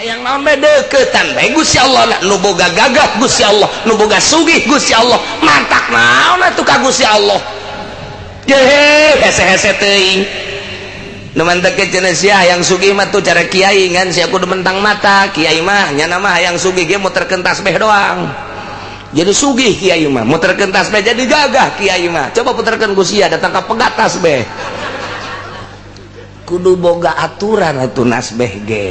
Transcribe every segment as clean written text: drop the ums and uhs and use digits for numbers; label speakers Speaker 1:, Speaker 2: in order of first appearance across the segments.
Speaker 1: yang naon bae deukeutan bae Gusti Allah nu boga gagah Gusti Allah nu boga sugih Gusti Allah mantak naon atuh ka Gusti Allah hese-hese teuing nu mantek cenah sia yang sugih mah tuh cara kiai ngan sia kudu mentang mata kiai mah nya nama yang sugih ge muter kentas beh doang jadi sugih kiai mah muter kentas beh jadi gagah kiai mah coba puterkeun ku sia datang ka pegatas beh kudu boga aturan atuh nasbeh ge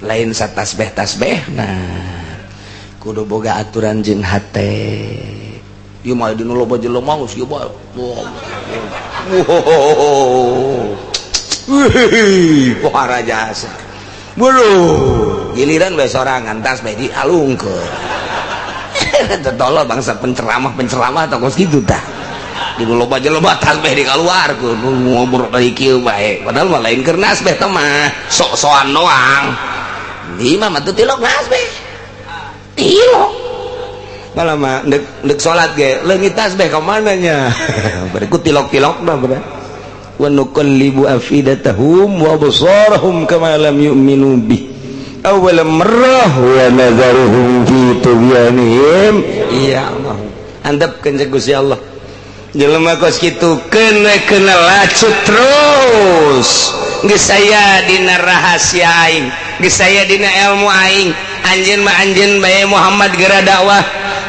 Speaker 1: lain satasbeh nah kudu boga aturan jeung hate ieu mah dinu loba jelema geus ieu mah pohara jasa buru giliran we sorangan tas bae dialungkeun tolol bangsa penceramah tokos kitu tah dinu loba jelema tas bae dikaluarkeun ngobrol dari kieu bae padahal mah lain keur nasbeh teh mah sok-sokan doang di mah mah teu tilok nasbeh tilok malah mah deuk salat ge leungit tasbih ka mana nya bari ku tilok-tilok dah beureun wa nuqallibu afidatahum wa absarahum kama lam yu'minu bih awwal marrah wa nadharuhum fi tughyanihim ya Allah handapkeun jeung Gusti Allah jelema kos kitu kena lacut terus geus saya dina rahasia aing geus saya dina ilmu aing anjeun mah anjeun bae Muhammad geura dakwah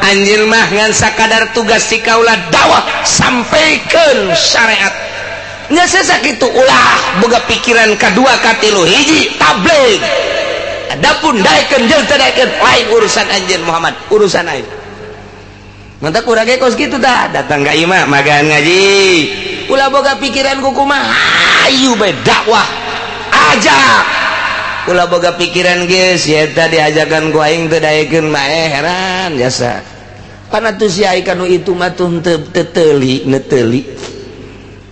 Speaker 1: anjeun mah ngan sakadar tugas ti kaula dakwah sampaikeun syariat nya sakitu ulah boga pikiran kadua katilu hiji tabligh adapun daekeun jeung teu daekeun lain urusan anjeun Muhammad urusan aing mantap urang ge kos kitu dah datang ka ieu mah magaan ngaji ulah boga pikiran kumaha ayu bae dakwah ajak ulah boga pikiran geus eta diajakan ku aing teu daekeun mah heran jasa panatu si aing kanu itu mah teu teuli neteuli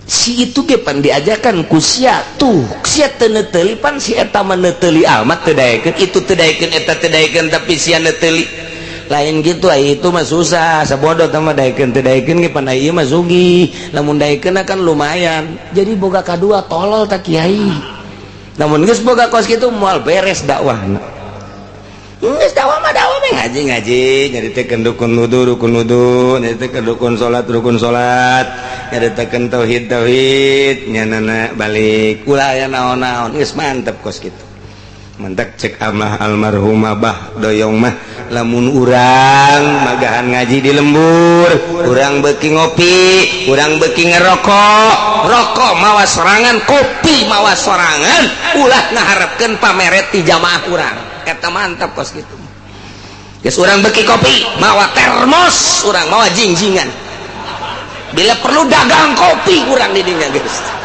Speaker 1: si itu ge pan diajakan ku sia tuh sia teu neteuli pan si eta mah neteuli amat teu daekeun itu teu daekeun eta teu daekeun tapi sia neteuli lain gitu itu mah susah sabodo teh mah daekeun teu daekeun ge pan ieu mah sugih lamun daekeun kan lumayan jadi boga kadua tolol tak kiai namun geus boga kos kitu moal beres dakwahna geus dakwah mah ngaji nyaritekeun rukun wudu nyaritekeun rukun salat nyaritekeun tauhid nyanana balik ulah aya naon-naon geus mantep kos kitu mantak cek amah almarhumah bah doyong mah lamun urang magahan ngaji di lembur urang beuki ngopi urang beuki ngerokok rokok mawa sorangan kopi mawa sorangan ulah ngaharepkeun pameret ti jamaah urang eta mantap kos kitu geus urang beuki kopi mawa termos urang mawa jingjingan bila perlu dagang kopi urang di dinya geus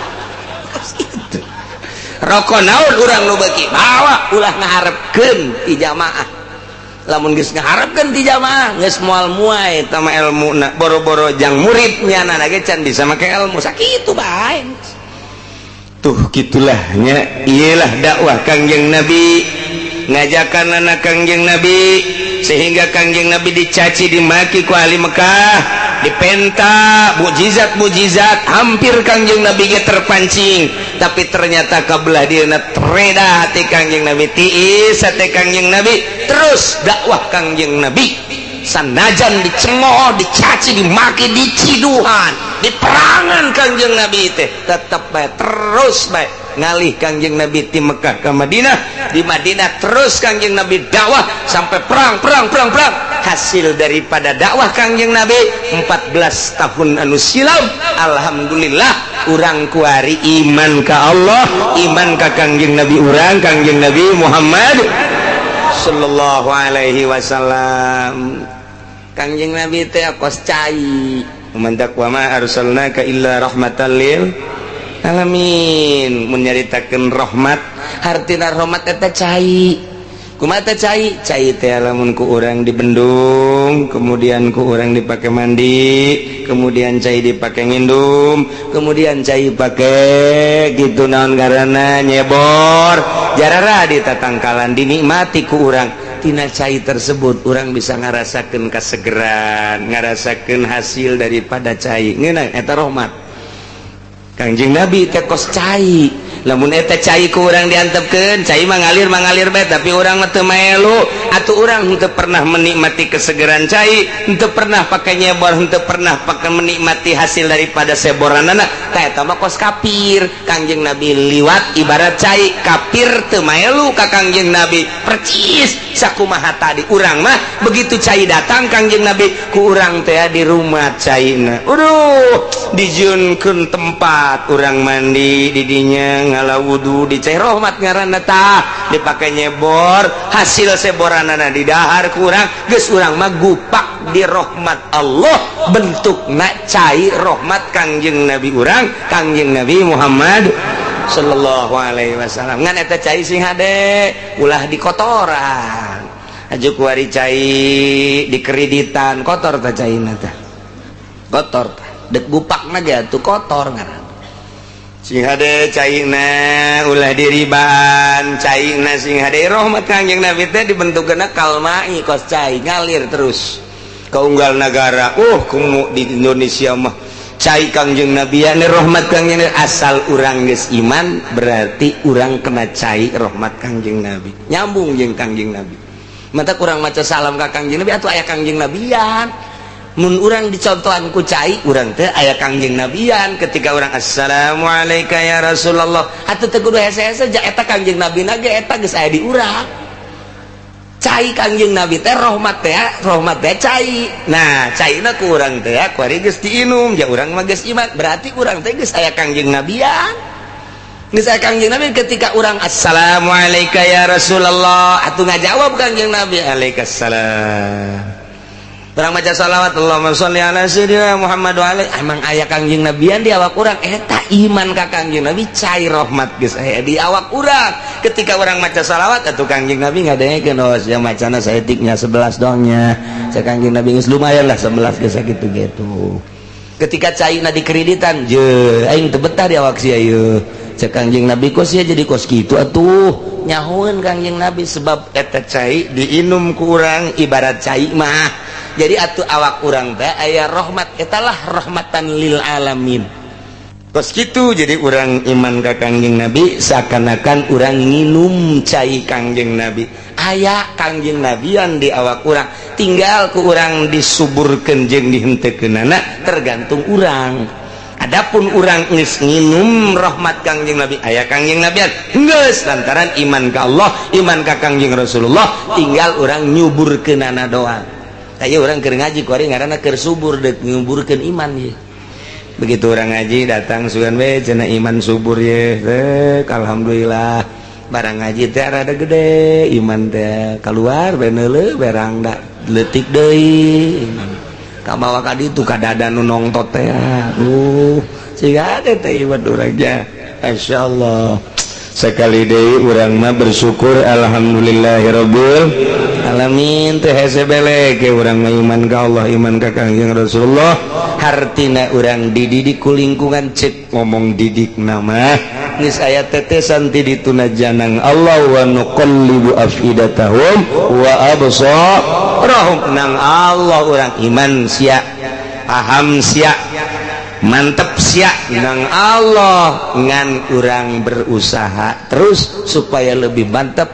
Speaker 1: rokok naon urang nu beuki bawa ulah ngaharepkeun ti jamaah lamun geus ngaharepkeun ti jamaah geus moal muai tama ilmuna boro-boro jang muridnya na ge can bisa make ilmu sakitu bae tuh kitulah nya iyalah dakwah Kangjeng Nabi ngajakan anak Kangjeng Nabi sehingga Kangjeng Nabi dicaci dimaki ku ahli Mekah dipenta mujizat hampir Kangjeng Nabi ge terpancing tapi ternyata kabelah dieuna treda hati Kangjeng Nabi tiis hati Kangjeng Nabi terus dakwah Kangjeng Nabi sanajan dicemooh dicaci dimaki diciduhan diperangan Kangjeng Nabi teh tetep bae terus bae ngalih Kangjeng Nabi ti Mekah ke Madinah di Madinah terus Kangjeng Nabi dakwah sampai perang hasil daripada dakwah Kangjeng Nabi 14 tahun anu silam alhamdulillah urang kuari iman ka Allah iman ka Kangjeng Nabi urang Kangjeng Nabi Muhammad sallallahu alaihi wasallam Kangjeng Nabi teh kos cai mantak wa ma arsalnaka illa rahmatan lil alamin menyaritakeun rahmat hartina rahmat eta cai kumaha teh cai teh lamun ku urang dibendung kemudian ku urang dipake mandi kemudian cai dipake ngindum kemudian cai pake gitu naon ngaranna nyebor jarara ditatangkalan dinikmati ku urang tina cai tersebut urang bisa ngarasakeun kasegeran ngarasakeun hasil daripada cai ngeunang eta rahmat Kangjeng Nabi teh kos cai lamun eta cai ku urang diantepkeun cai mah ngalir bae tapi urang mah teu melu atuh urang henteu pernah menikmati kesegeran cai henteu pernah pake nyebor henteu pernah pake menikmati hasil daripada seboranana ka eta mah kos kafir. Kangjeng Nabi liwat ibarat cai kafir teu melu ka Kangjeng Nabi percis sakumaha tadi urang mah begitu cai datang Kangjeng Nabi ku urang teh di rumah caina dijieunkeun tempat urang mandi di dinya ngala wudu di cai rahmat ngaranna tah dipake nyebor hasil seboranana di dahar ku urang geus urang mah gupak di rahmat Allah bentukna cai rahmat Kangjeng Nabi urang Kangjeng Nabi Muhammad sallallahu alaihi wasallam. Ngan eta cai sing hade ulah di kotoran ajuk wari cai di kreditan kotor tah caina tah kotor tah dek gupakna ge atuh kotor ngaran sing hade caina ulah diribaan caina sing hade rahmat Kangjeng Nabi teh dibentukeunna kalmai kos cai ngalir terus ka unggal negara kumu di Indonesia mah cai Kangjeng Nabi ane rahmat Kangjeng Nabi asal urang geus iman berarti urang kena cai rahmat Kangjeng Nabi nyambung jeung Kangjeng Nabi mata kurang maca salam ka Kangjeng Nabi atuh aya Kangjeng Nabian mun urang dicontohan ku cai urang teh aya Kangjeng Nabian ketika urang assalamualaikum ya Rasulullah atuh teu kudu hese-hese ja eta Kangjeng Nabi ge eta geus aya di urang cai Kangjeng Nabi teh rahmat teh cai nah caina ku urang teh kuari geus diinum ja urang mah geus iman berarti urang teh geus aya Kangjeng Nabian geus aya Kangjeng Nabi ketika urang assalamualaikum ya Rasulullah atuh ngajawab Kangjeng Nabi alaikassalam urang maca salawat Allahumma sholli ala sayyidina Muhammad wa alaihi emang aya Kangjeng Nabian di awak urang eta iman ka Kangjeng Nabi cai rahmat geus aya di awak urang ketika urang maca salawat atuh Kangjeng Nabi ngadengekeun yang macana saeutiknya 11 dongnya sa Kangjeng Nabi geus lumayan lah 11 geus sakitu-gitu ketika caina di kreditan je aing teu betah di awak sia ieu sa Kangjeng Nabi kos ya jadi kos kitu atuh nyahoeun Kangjeng Nabi sebab eta cai diinum ku urang ibarat cai mah jadi atuh awak urang teh aya rahmat etalah rahmatan lil alamin kos kitu jadi urang iman ka Kangjeng Nabi seakan-akan urang nginum cai Kangjeng Nabi aya Kangjeng Nabian di awak urang tinggal ku urang disuburkeun jeung dihenteukeunana tergantung urang adapun urang geus nginum rahmat Kangjeng Nabi aya Kangjeng Nabian geus lantaran iman ka Allah iman ka Kangjeng Rasulullah tinggal urang nyuburkeunana doang aya urang keur ngaji kuari ngaranna keur subur deuk nyuburkeun iman ye begitu orang ngaji datang sugan we cenah iman subur ye alhamdulillah barang ngaji teh rada gede iman teh keluar beneuleuh berang da leutik deui kamawa ka ditu ka dada nu nongtot teh siga ade teh iman urangnya masyaallah sekali deui urang mah bersyukur alhamdulillahirabbil alamin teh hese bele ke urang mah iman ka Allah iman ka Kangjeng Rasulullah hartina urang dididik ku lingkungan cek ngomong didik nama geus aya tetesan ti dituna janang Allah wa nuqallibu afidatahum wa absarahum nang Allah urang iman sia paham sia mantep sia nang Allah ngan urang berusaha terus supaya lebih mantep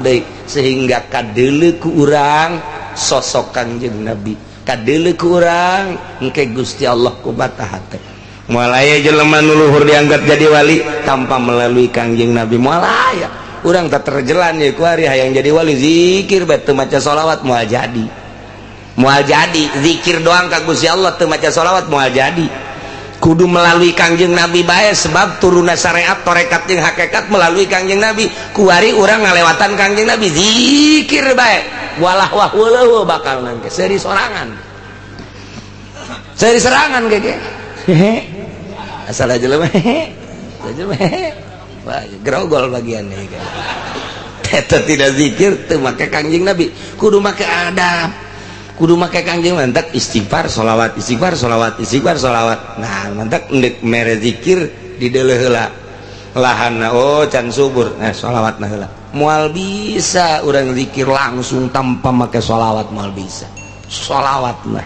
Speaker 1: deui sehingga kadeuleu ku urang sosok Kangjeng Nabi kadeuleu ku urang engke Gusti Allah kubataha teh moal aya jelema nu luhur diangkat jadi wali tanpa melalui Kangjeng Nabi moal aya urang tak terjelan ye ku ari hayang jadi wali zikir bae teu maca sholawat moal jadi zikir doang ka Gusti Allah teu maca sholawat moal jadi kudu melalui Kangjeng Nabi bae sebab turuna syariat tarekat jeung hakikat melalui Kangjeng Nabi kuari urang ngalewatan Kangjeng Nabi zikir bae walah wah weuleuh bakal nangke seuri sorangan ge asal aja jelema wah grogol bagian ini kan eta tidak zikir teu make Kangjeng Nabi kudu make adab kudu make Kangjeng mantak istighfar sholawat nah mantak endek mere zikir di deuleu heula lahanna can subur sholawatna heula moal bisa urang zikir langsung tanpa make sholawat moal bisa sholawat lah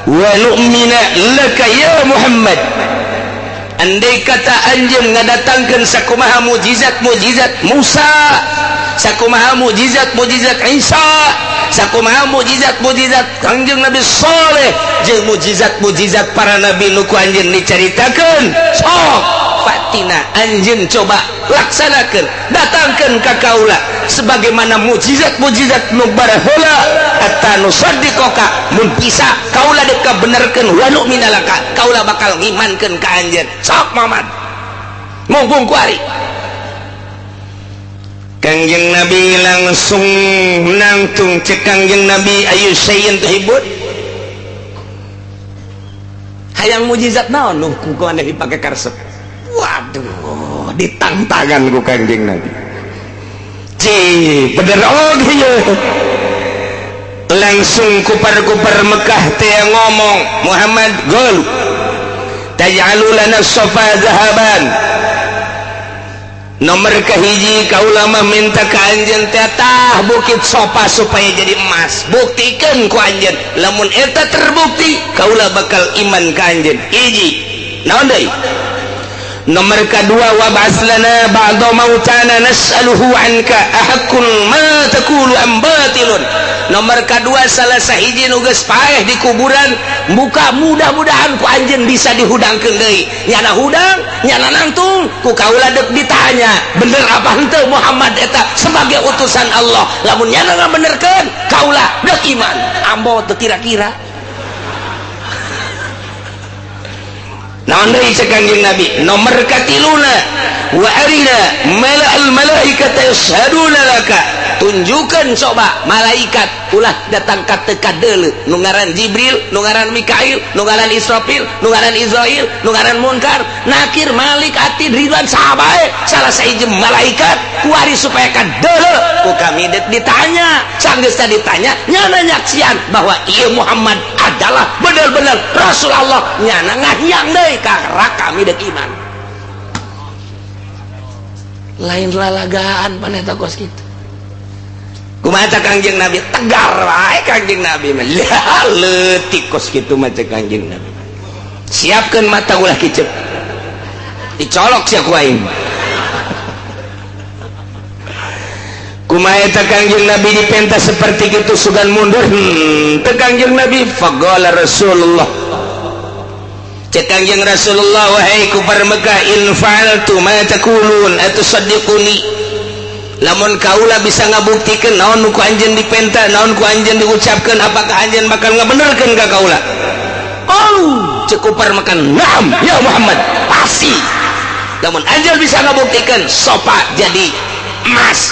Speaker 1: wa nu'mina laka ya Muhammad andai kata anjeun ngadatangkeun sakumaha mujizat-mujizat Musa, sakumaha mujizat-mujizat Isa, sakumaha mujizat-mujizat Kangjeng Nabi Saleh jeung mujizat-mujizat para nabi nu ku anjeun dicaritakeun, sok fatina anjeun coba laksanakeun, datangkeun ka kaula sebagaimana mujizat-mujizat nu baraheula eta nu sadiqoka mun bisa kaula dek kabenerkeun wa nu'minalaka kaula bakal ngimankeun ka anjeun sok Muhammad mumpung kuari. Kangjeng Nabi langsung nangtung cek Kangjeng Nabi ayu sayyin tuhibun hayang mujizat naon nu ku anda dipake karesep. Waduh ditangtangan ku Kangjeng Nabi bener ya. Langsung kupar-kupar Mekah teh ngomong Muhammad gol taj'alu lana sofa zahaban nomor kahiji kaula mah minta ka anjeun teh tah bukit sofa supaya jadi emas, buktikeun ku anjeun lamun eta terbukti kaula bakal iman ka anjeun. Hiji naon deui? Nomor kedua wab'ats lana ba'da mautana nas'aluhu anka ahakkun ma taqulu am batilun. Nomor kedua salah sahiji nu geus paeh di kuburan buka mudah-mudahan ku anjeun bisa dihudangkeun deui. Nyana hudang, nyana nangtung ku kaula deuk ditanya bener apa henteu Muhammad eta sebagai utusan Allah. Lamun nyana ngabenerkeun kaula deuk iman. Ambo teu kira-kira. Naon deui cek Kangjeng Nabi? Nomor katiluna wa arina mala'al malaikata yashhaduna laka, tunjukkan coba malaikat ulah datang ka teu kadeuleu nu ngaran Jibril, nu ngaran Mikail, nu ngaran Israfil, nu ngaran Israil, nu ngaran Munkar, Nakir, Malik, Atid, Ridwan sahabae salah sahiji malaikat kuari supaya kadeuleu ku kami deuk ditanya. Sanggeus teh ditanya nyana nyaksian bahwa ieu Muhammad adalah benar-benar Rasul Allah, nyana ngahiang deui karena kami deuk iman. Lain lalagaan paneta kos kitu. Kumaha Kangjeng Nabi tegar wae Kangjeng Nabi mah leutik kos kitu mah Kangjeng Nabi. Siapkeun mata ulah kicep. Dicolok sia ku aing. Kumaha eta Kangjeng Nabi dipenta seperti itu sugan mundur teu Kangjeng Nabi faqala Rasulullah cek Kangjeng Rasulullah wahai kufar Mekah in fa'altu ma taqulun atusaddiquni lamun kaula bisa ngabuktikeun naon nu ku anjeun dipenta naon ku anjeun diucapkeun apakah anjeun bakal ngabenerkeun ka kaula. Cek kufar Mekah naam ya Muhammad pasti lamun anjeun bisa ngabuktikeun sopa jadi emas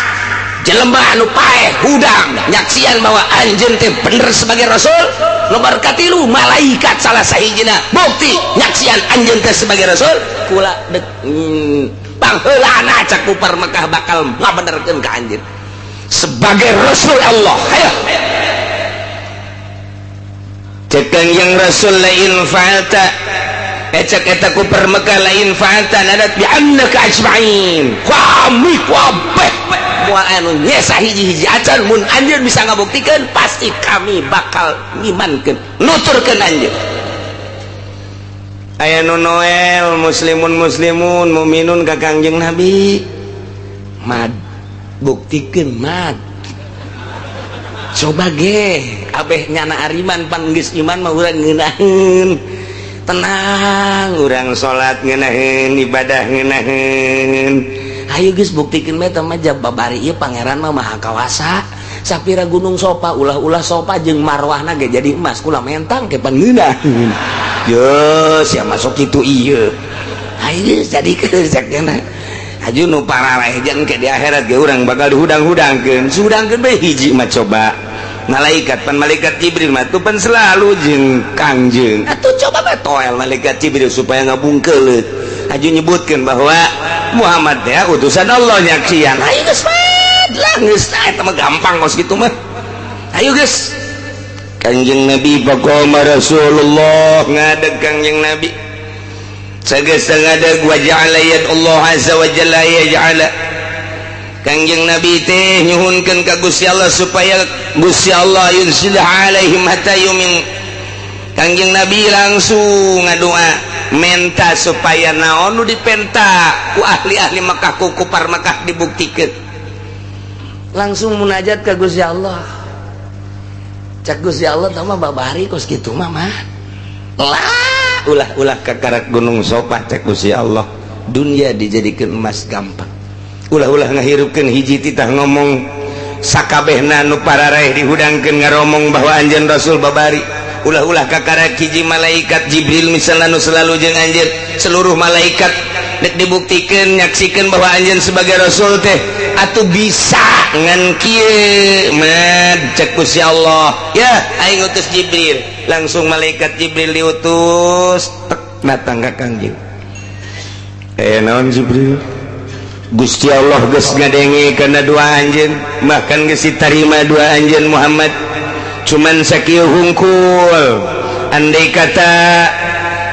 Speaker 1: jelema anu paeh hudang nyaksian bahwa anjeun teh bener sebagai rasul. Nomor katilu malaikat salah sahijina bukti nyaksian anjeun teh sebagai rasul kula deuk pangheulana cak kufar Mekah bakal ngabenerkeun ka anjeun sebagai rasul Allah. Hayo cek yang rasul lain fa'alta cek eta kufar Mekah lain fa'alta nadat bi annaka ajma'in kami kabeh moal anu nyesa hiji-hiji acan mun anjeun bisa ngabuktikeun pasti kami bakal ngimankeun nuturkeun anjeun. Aya nu Noel muslimun muminun ka Kangjeng Nabi mad buktikeun mad coba ge kabeh nyana ariman pan geus iman mah urang ngeunaheun tenang urang salat ngeunaheun ibadah ngeunaheun. Ayo geus buktikeun mah mah babari ieu pangeran mah maha kawasa sapira gunung sopa ulah-ulah sopa jeung marwahna ge jadi emas kula mentang ke pan ngeunaheun yo sia masuk kitu ieu. Ayo geus jadikeun sakjana aju nu paralejan ke di akhirat ge urang bakal dihudang-hudangkeun sudangkeun bae hiji mah coba malaikat pan malaikat Jibril mah tuh pan selalu jeung Kangjeng atuh coba bae toel malaikat Jibril supaya ngabungkeuleut aju nyebutkeun bahwa Muhammad ya utusan Allah nyaksian. Ayo geus lah geus eta mah gampang kos kitu mah. Ayo geus Kangjeng Nabi faqama Rasulullah ngadeg Kangjeng Nabi sageus ngadeg wa ja'ala yad Allah azza wa jalla yaj'ala Kangjeng Nabi teh nyuhunkeun ka Gusti Allah supaya Gusti Allah yunzil alaihim hatta yumin. Kangjeng Nabi langsung ngadoa menta supaya naon nu dipenta ku ahli-ahli Mekah ku kupar Mekah dibuktikan langsung munajat ka Gusti Allah cak Gusti Allah tah mah babari kos kitu mah lah ulah kakarak gunung Sopa cak Gusti Allah dunia dijadikan emas gampang ulah ngahirupkeun hiji titah ngomong sakabehna nu pararaeh dihudangkeun ngaromong bahwa anjeun Rasul babari ulah kakarak hiji malaikat Jibril misalna nu selalu jeung anjeun seluruh malaikat nek dibuktikan nyaksikan bahwa anjeun sebagai Rasul teh atuh bisa ngan kieu mah cek Gusti Allah ya aing utus Jibril langsung malaikat Jibril diutus tek datang ka Kangjeng naon Jibril Gusti Allah geus ngadenge kana doa anjeun bahkan geus ditarima doa anjeun Muhammad cuman sakieu hungkul andai kata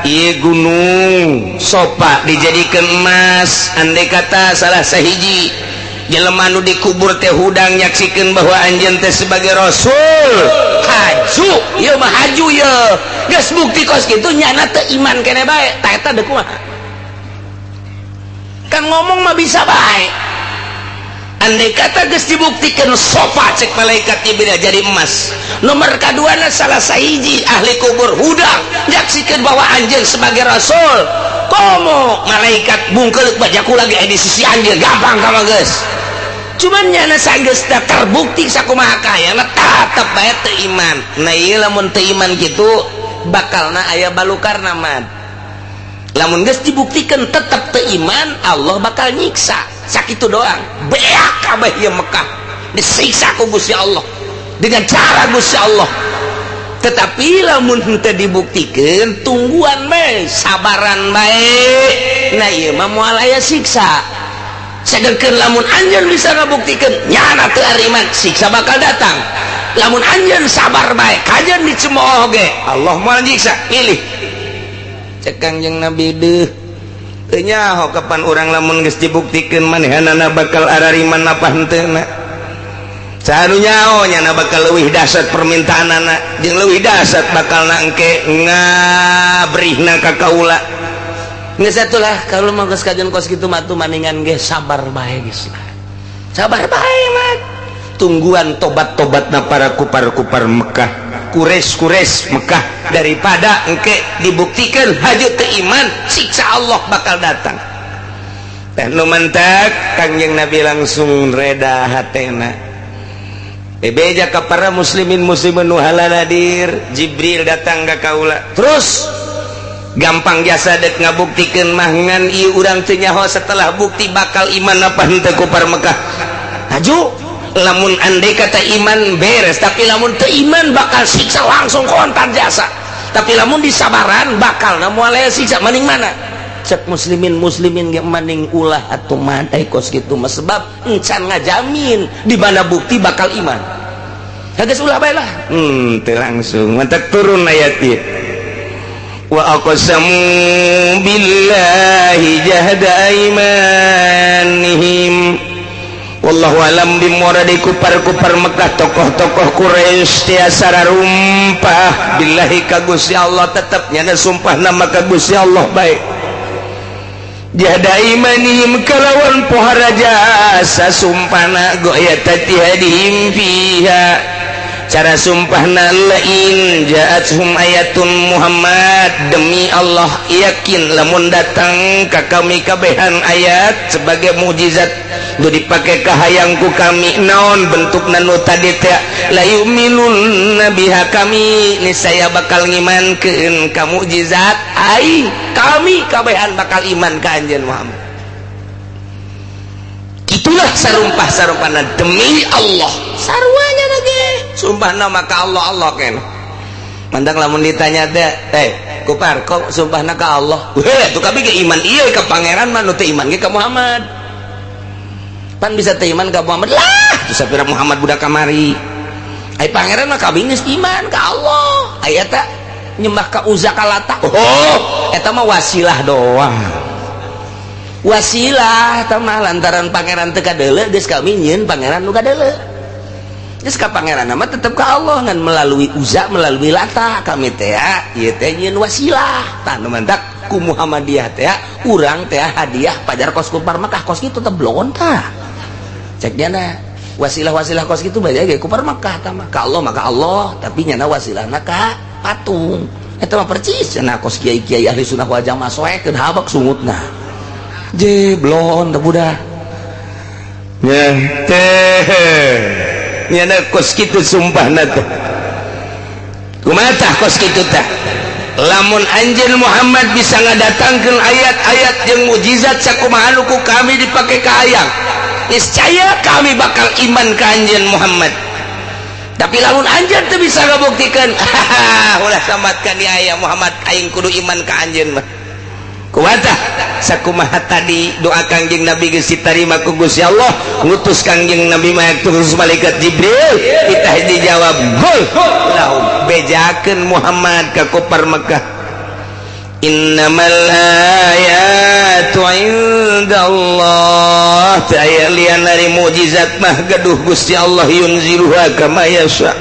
Speaker 1: ieu gunung Sopa dijadikan emas andai kata salah sahiji jelema nu dikubur teh hudang nyaksikeun bahwa anjeun teh sebagai Rasul haju ieu mah haju ye geus bukti kos kitu nyana teu iman keneh bae tah eta deuk kumaha kan ngomong mah bisa bae andai kata geus dibuktikan Sopa cek malaikat Jibril jadi emas nomor kaduana salah sahiji ahli kubur hudang nyaksikeun bahwa anjeun sebagai Rasul komo malaikat bungkeul bajaku lagi di sisi anjeun gampang ka mah geus cuman nyana sageus terbukti sakumaha kayana tetep bae teu iman nah ieu lamun teu iman kitu bakalna aya balukarna mah lamun geus dibuktikan tetep teu iman Allah bakal nyiksa sakitu doang beak kabeh ieu Mekah disiksa ku Gusti Allah dengan cara Gusti Allah tetapi lamun henteu dibuktikan tungguan bae sabaran bae nah ieu mah moal aya siksa sedangkan lamun anjeun bisa ngabuktikeun nyana teu ariman siksa bakal datang lamun anjeun sabar bae kajen dicemooh ge Allah moal nyiksa pilih cek Kangjeng Nabi deuh teu nyaho kapan urang lamun geus dibuktikeun manehanana bakal arariman apa henteuna sanu nyaho nyana bakal leuwih dahsyat permintaanana jeung leuwih dahsyat bakalna engke ngabrihna ka kaula geus atulah kalau mah geus kajen kos kitu mah maningan ge sabar bae geus lah sabar bae mah tungguan tobat-tobatna para kupar-kupar Mekah Quraisy Mekah daripada engke dibuktikan haju teu iman siksa Allah bakal datang teh nu mantak Kangjeng Nabi langsung reda hatena bebeja ka para muslimin nu halal hadir Jibril datang ka kaula terus gampang jasa dek ngabuktikeun mah ngan ieu urang teu nyaho setelah bukti bakal iman apa henteu kupar Mekah haju lamun andai kata iman beres tapi lamun teu iman bakal siksa langsung kontan jasa tapi lamun disabaran bakal moal aya siksa maning mana cek muslimin ge maning ulah atuh madai kos kitu mah sebab encan ngajamin di mana bukti bakal iman geus ulah bae lah teu langsung mantak turun ayat ieu wa aqsamu billahi jahda imanihim wallahu alam bimuradi kupar-kupar Mekah tokoh-tokoh Quraisy tiasa rumpah billahi ka Gusti Allah tetep nyana sumpah nama ka Gusti Allah baik jahda imanihim kalawan pohara jasa sumpahna goyatati hadihim fiha cara sumpahna lain ja'athum ayatun Muhammad demi Allah yakin lamun datang ka kami kabehan ayat sebagai mukjizat nu dipake kahayangku kami naon bentukna nu tadi teh la yu'minun biha kami niscaya bakal ngimankeun ka mukjizat ai kami kabehan bakal iman ka anjeun Muhammad itulah sarumpah-sarumpahna demi Allah sarwanya lagi sumpah nama ka Allah Allah ken mandang lamun ditanya teh kupar kok sumpahna ka Allah heh tuh kabeh ge iman ieu ka pangeran mah nu teu iman ge ka Muhammad pan bisa teu iman ka Muhammad lah tuh sapira Muhammad budak kamari ai pangeran mah kabeh geus iman ka Allah aya eta nyembah ka Uzza ka Lata oh eta mah wasilah doang wasilah tamah lantaran pangeran teu kadeuleu geus kami nyieun pangeran nu kadeuleu geus ka pangeran mah tetep ka Allah ngan melalui Uzza melalui Lata kami teh ieu teh nyieun wasilah tah nu mantak ku Muhammadiyah teh urang teh hadiah pajar kos kupar Mekah kos kitu teh blon tah ceknya na wasilah-wasilah kos kitu bae ge kupar Mekah tah mah ka Allah maka Allah tapi nyana wasilahna ka patung eta mah percis cenah kos kiai-kiai ahli sunnah wal jamaah soekeun habak sungutna je blon teh budak nya teh nyana kos kitu sumpahna teh kumaha tah kos kitu tah lamun anjeun Muhammad bisa ngadatangkeun ayat-ayat jeung mukjizat sakumaha anu ku kami dipake ka hayang niscaya kami bakal iman ka anjeun Muhammad tapi lamun anjeun teu bisa ngabuktikeun ulah sambatkan ya aya Muhammad aing kudu iman ka anjeun mah kumaha sakumaha tadi doa Kangjeng Nabi geus ditarima ku Gusti Allah ngutus Kangjeng Nabi mah terus malaikat Jibril kita dijawab gol lahum bejakeun Muhammad ka kufar Mekah innamal ayatu indallah taya lian dari mukjizat mah gaduh Gusti Allah yunziruha kama yasha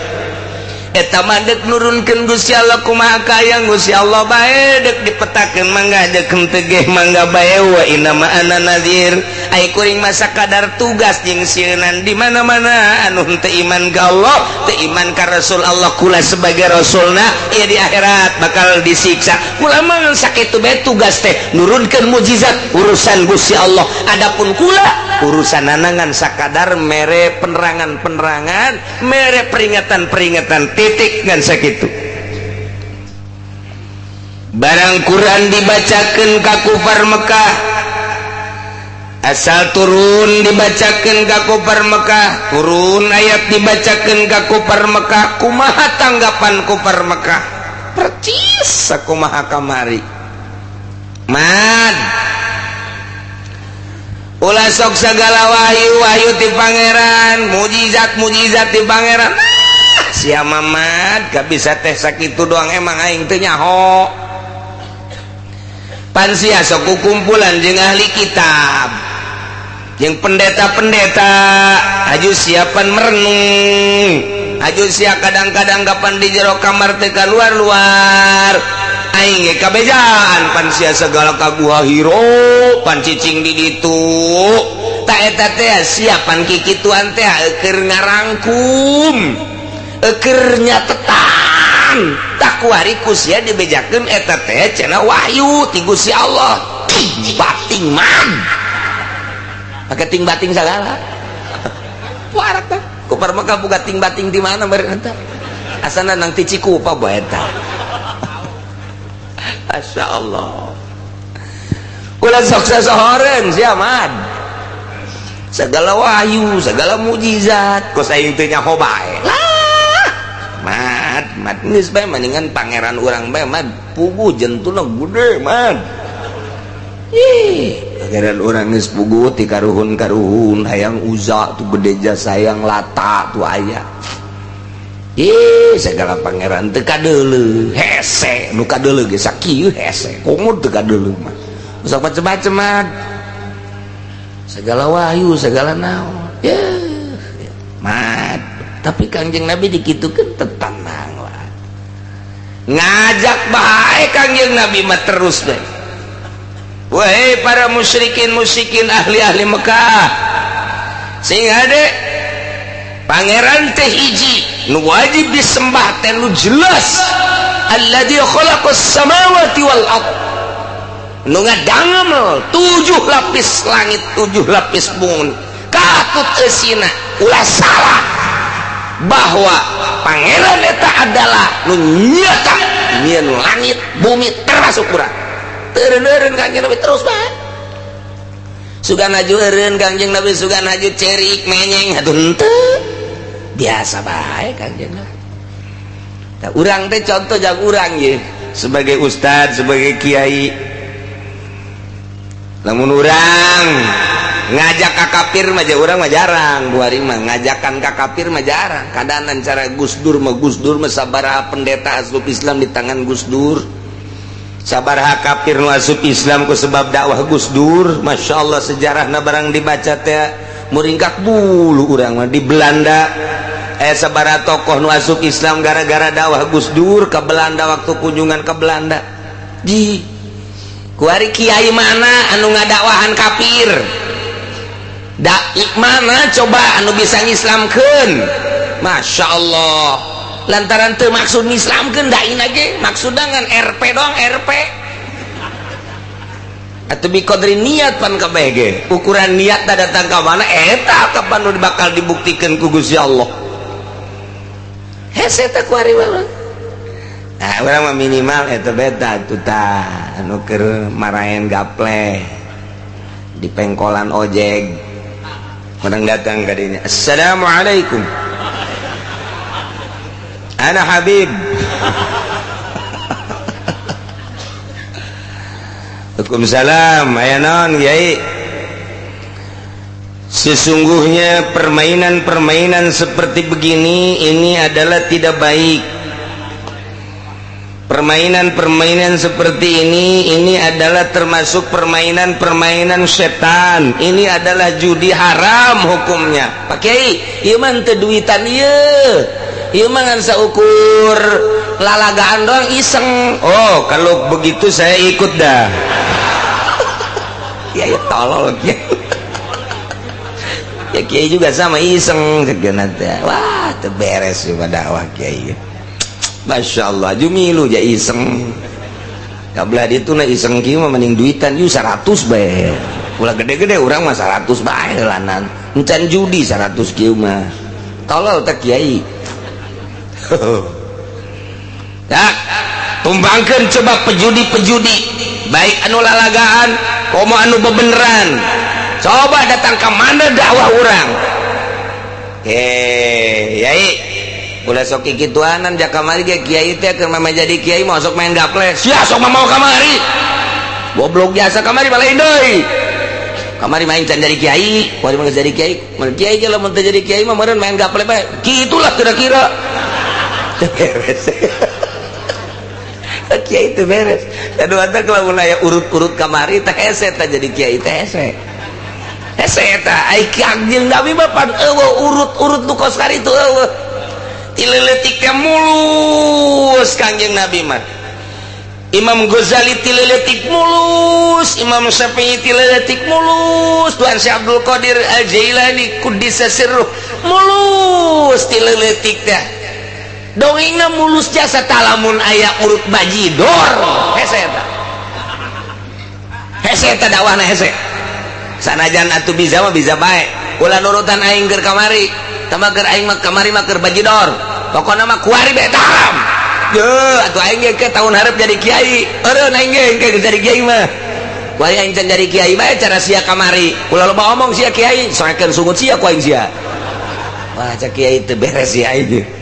Speaker 1: eta mandek nurunkeun Gusti Allah kumaha kayang Gusti Allah bae dek dipetakeun mangga dek tegeh mangga bae wa inna ma ana nadzir ai kuring masa kadar tugas jeung sieunnan di mana-mana anu teu iman ka Allah teu iman ka Rasul Allah kula sebagai rasulna ieu di akhirat bakal disiksa kula mah sakitu bae tugas teh nurunkeun mukjizat urusan Gusti Allah adapun kula urusan nanangan sakadar mere penerangan-penerangan mere peringatan-peringatan titik ngan sakitu barang Quran dibacakeun ka kufar Mekah asal turun dibacakeun ka kufar Mekah turun ayat dibacakeun ka kufar Mekah kumaha tanggapan kufar Mekah percis sakumaha kamari man ulah sok segala wahyu ti pangeran mujizat ti pangeran sia Mamad gak bisa teh sakitu doang emang aing teu nyaho pan sia sok kumpulan jeung ahli kitab jeung pendeta-pendeta aju siapan merenung aju sia kadang-kadang kapan di jero kamar teh keluar-luar aing ge kabejaan pan sia segala kaguha hiro pan cicing di ditu ta eta teh siapan kikituan teh keur ngarangkum keur nyatetan tak kuari ku sia dibejakeun eta teh cenah wahyu ti Gusti Allah bating man pake ting bating sagala warak teh kufar Mekah boga ting bating di mana beureun teh asana nang ti Cikupa bae eta Masya Allah kula sok sasohoreun sia Mad segala wahyu segala mukjizat kos aing teu nyaho bae lah Mad geus bae mendingan pangeran urang bae Mad puguh jentuna gede Mad ih pangeran urang geus puguh ti karuhun-karuhun hayang Uza tu gede jasa hayang Lata tu aya segala pangeran teu kadeuleuh hese nu kadeuleuh ge sakieu hese komo teu kadeuleuh mah sok macem-macem mah segala wahyu segala naon mat tapi Kangjeng Nabi dikitukeun teu tenang lah ngajak bae Kangjeng Nabi mah terus deh wahai para musyrikin ahli-ahli Mekah sing hade pangeran teh hiji nu wajib disembah teh nu jelas alladzi khalaqas samawati wal ard nu ngadangel 7 lapis langit 7 lapis bumi katut eusina ulah salah bahwa pangeran eta adalah nu nyata nyieun langit bumi termasuk urang teureun Kangjeng Nabi terus bae sugan aju eureun Kangjeng Nabi sugan aju cerik menyeng atuh henteu biasa baik Kangjeng Nabi. Nah, urang teh contoh jak urang ye sebagai ustad sebagai kiai lamun urang ngajak ka kafir mah urang mah jarang buari mah ngajakan ka kafir mah jarang kadanan cara Gus Dur mah sabaraha pendeta asup Islam di tangan Gus Dur sabaraha kafir nu asup Islam ku sebab dakwah Gus Dur Masya Allah sejarahna barang dibaca teh muringkak bulu urang mah di Belanda sabaraha tokoh nu asup Islam gara-gara dakwah Gus Dur ke Belanda waktu kunjungan ke Belanda kuari kiai mana anu ngadakwahan kafir, dai mana coba anu bisa ngislamkeun. Masya Allah, lantaran teu maksud ngislamkeun dai nage maksud dengan RP doang, RP atau bikodri niat pan kabeh ge. Ukuran niat datang ka mana eta kapan nu bakal dibuktikan ku Gusti Allah. Hese teh kuari mah. Nah, urang mah minimal eta beta atuh tah anu keur marahen gaple di pengkolan ojek. Orang datang ka dinya, "Assalamualaikum. Ana Habib." Waalaikumsalam. Aya naon Kiai? Sesungguhnya permainan-permainan seperti begini ini adalah tidak baik. Permainan-permainan seperti ini adalah termasuk permainan-permainan setan. Ini adalah judi haram hukumnya. Pak Kiai, ieu mah teu duitan ieu. Ieu mah ngan saukur lalagaan doang iseng. Oh, kalau begitu saya ikut dah. Ya tolol Kiai. Ya Kiai juga sama iseng segenat. Wah, teu beres juga dakwah Kiai. Masya Allah, jumilu ja iseng. Kabelah itu na iseng kieu mah mending duitan ieu 100 bae. Ulah gede-gede urang mah 100 bae lanan. Encan judi 100 kieu mah. Tolol teh Kiai. Ya, tumbangkeun coba pejudi-pejudi, baik anu lalagaan, komo anu bebeneran. Coba datang ke mana dakwah urang. Yai, ulah sok kikituanan jak kamari ge kiai teh keur mah jadi kiai mau sok main gaple. Sia sok mau kamari. Goblok biasa kamari balain deui. Kamari main can jadi kiai, kuari mah jadi kiai. Mun kiai ge lamun teu jadi kiai mah meureun main gaple bae. Kitulah kira-kira. Beres. Kiai itu beres. Kedua teh kalau aya urut-urut kamari teh hese teh jadi kiai teh hese. Hese teh ai Kangjeng Nabi mah pan eueuh urut-urut nu kos kari itu eueuh. Tileletik teh mulus Kangjeng Nabi mah. Imam Ghazali tileletik mulus, Imam Syafi'i tileletik mulus, Tuan Syekh Abdul Qadir Al-Jailani Quddisa Sirruh mulus tileletik teh. Dongengna mulus jasa talamun aya urut bajidor hese eta. Hese eta dakwahna hese. Sanajan atuh bisa mah bisa bae. Ulah nurutan aing keur kamari. Tama keur aing mah kamari mah keur bajidor. Pokona mah kuari bae haram. Yeuh atuh aing ge tahun hareup jadi kiai. Eureun aing ge jadi kiai mah. Kuari aing can jadi kiai bae cara sia kamari. Ulah loba omong sia kiai, soekeun sungut sia ku aing sia. Wah cak kiai teu beres sia aing.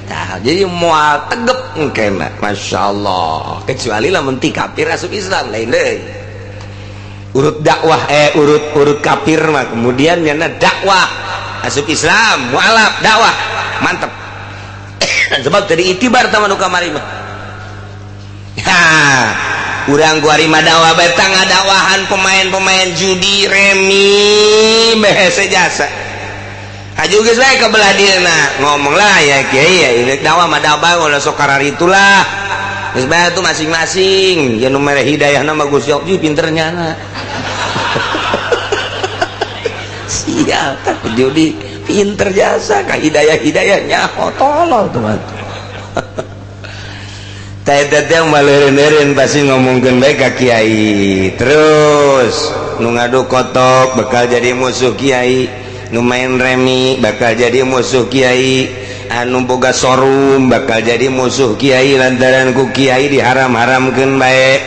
Speaker 1: Nah, jadi moal tegep engkena, Masya Allah. Kecuali lamun ti kafir asup Islam lain deui. Urut dakwah urut kafir mah kemudian nyana dakwah asup Islam, mualaf dakwah mantep. Sebab tadi itibar taman nu kamari mah. Hah, urang kuari mah dakwah betang ngadakwahan pemain-pemain judi remi bahasa jasa. Aju geus bae ka belah dieuna ngomong lah ya Kiai ya ini dakwah mah dakwah ulah sok karari itulah geus bae tuh masing-masing ya nu mere hidayahna mah Gusti Allah pinternya na sial tah judi pinter jasa ka hidayah-hidayahnya tolol tuh mah tah eta teh maleureun-eureun pasti ngomongkeun bae ka Kiai terus nu ngadu kotok bakal jadi musuh Kiai, nu main remi bakal jadi musuh Kiai, anu boga sorum bakal jadi musuh Kiai lantaran ku Kiai diharam-haramkeun bae,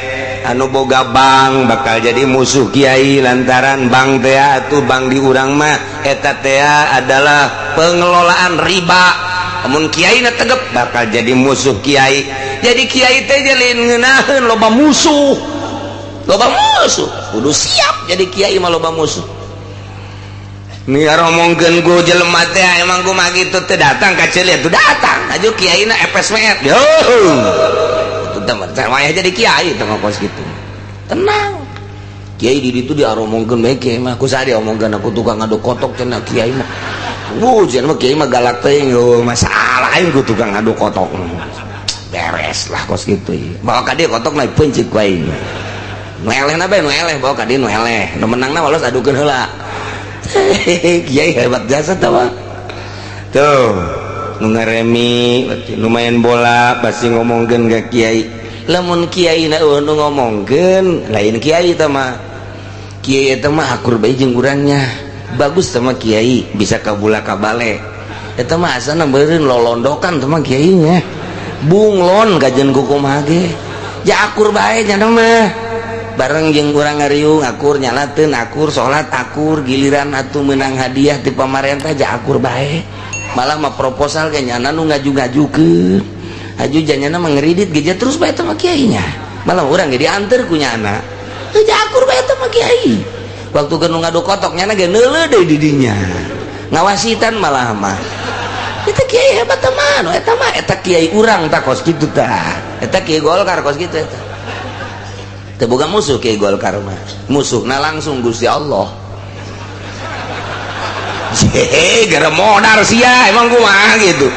Speaker 1: anu boga bank bakal jadi musuh Kiai lantaran bank teh atuh bank di urang mah eta teh adalah pengelolaan riba. Amun Kiai na tegep bakal jadi musuh Kiai. Jadi Kiai teh jalin ngeunaheun loba musuh. Loba musuh. Kudu siap jadi Kiai mah loba musuh. Niar ngomongkeun ku jelema teh emang ku mah kitu teh datang ka ceuli atuh datang aju kiaina FSMR yo itu teh mah jadi kiai teh ngokos kitu tenang kiai di ditu diaromongkeun bae kiai mah ku saha diomongkeun aku tukang ngadu kotok cenah kiai mah cenah mah kiai mah galak teuing yo masalah aing ku tukang ngadu kotok beres lah kos kitu bawa ka dieu kotok naik pencik ku aing nu eleh na bae nu eleh bawa ka dieu nu eleh nu menangna walos adukeun heula kiai hebat jasa tawa tuh nu ngaremi nu main bola pasti ngomongkeun ka kiai lamun kiai na nu ngomongkeun lain kiai teh mah kiai eta mah akur bae jeung urangnya bagus teh mah kiai bisa kabula kabale eta mah asana beureun lolondokan teh mah kiai nya bunglon gajeun kukumaha ge ja akur bae nya mah bareng jeung urang ngariung akur nyalateun akur salat akur giliran atuh meunang hadiah ti pamarentah ja akur bae malah mah proposal ge nyana nu ngaju-ngajukeun aju janyana mah ngeridit ge terus bae teh mah kiai nya malah urang ge dianter ku nyana ja akur bae teh mah kiai waktu geus ngadu kotok nyana ge neuleuh deui di dinya ngawasitan malah mah eta kiai hebat teh mah no eta mah eta kiai urang tah kos kitu tah eta kiai Golkar kos kitu eta teu boga musuh kiai Golkar mah musuhna langsung Gusti Allah gara modal sia emang kumaha gitu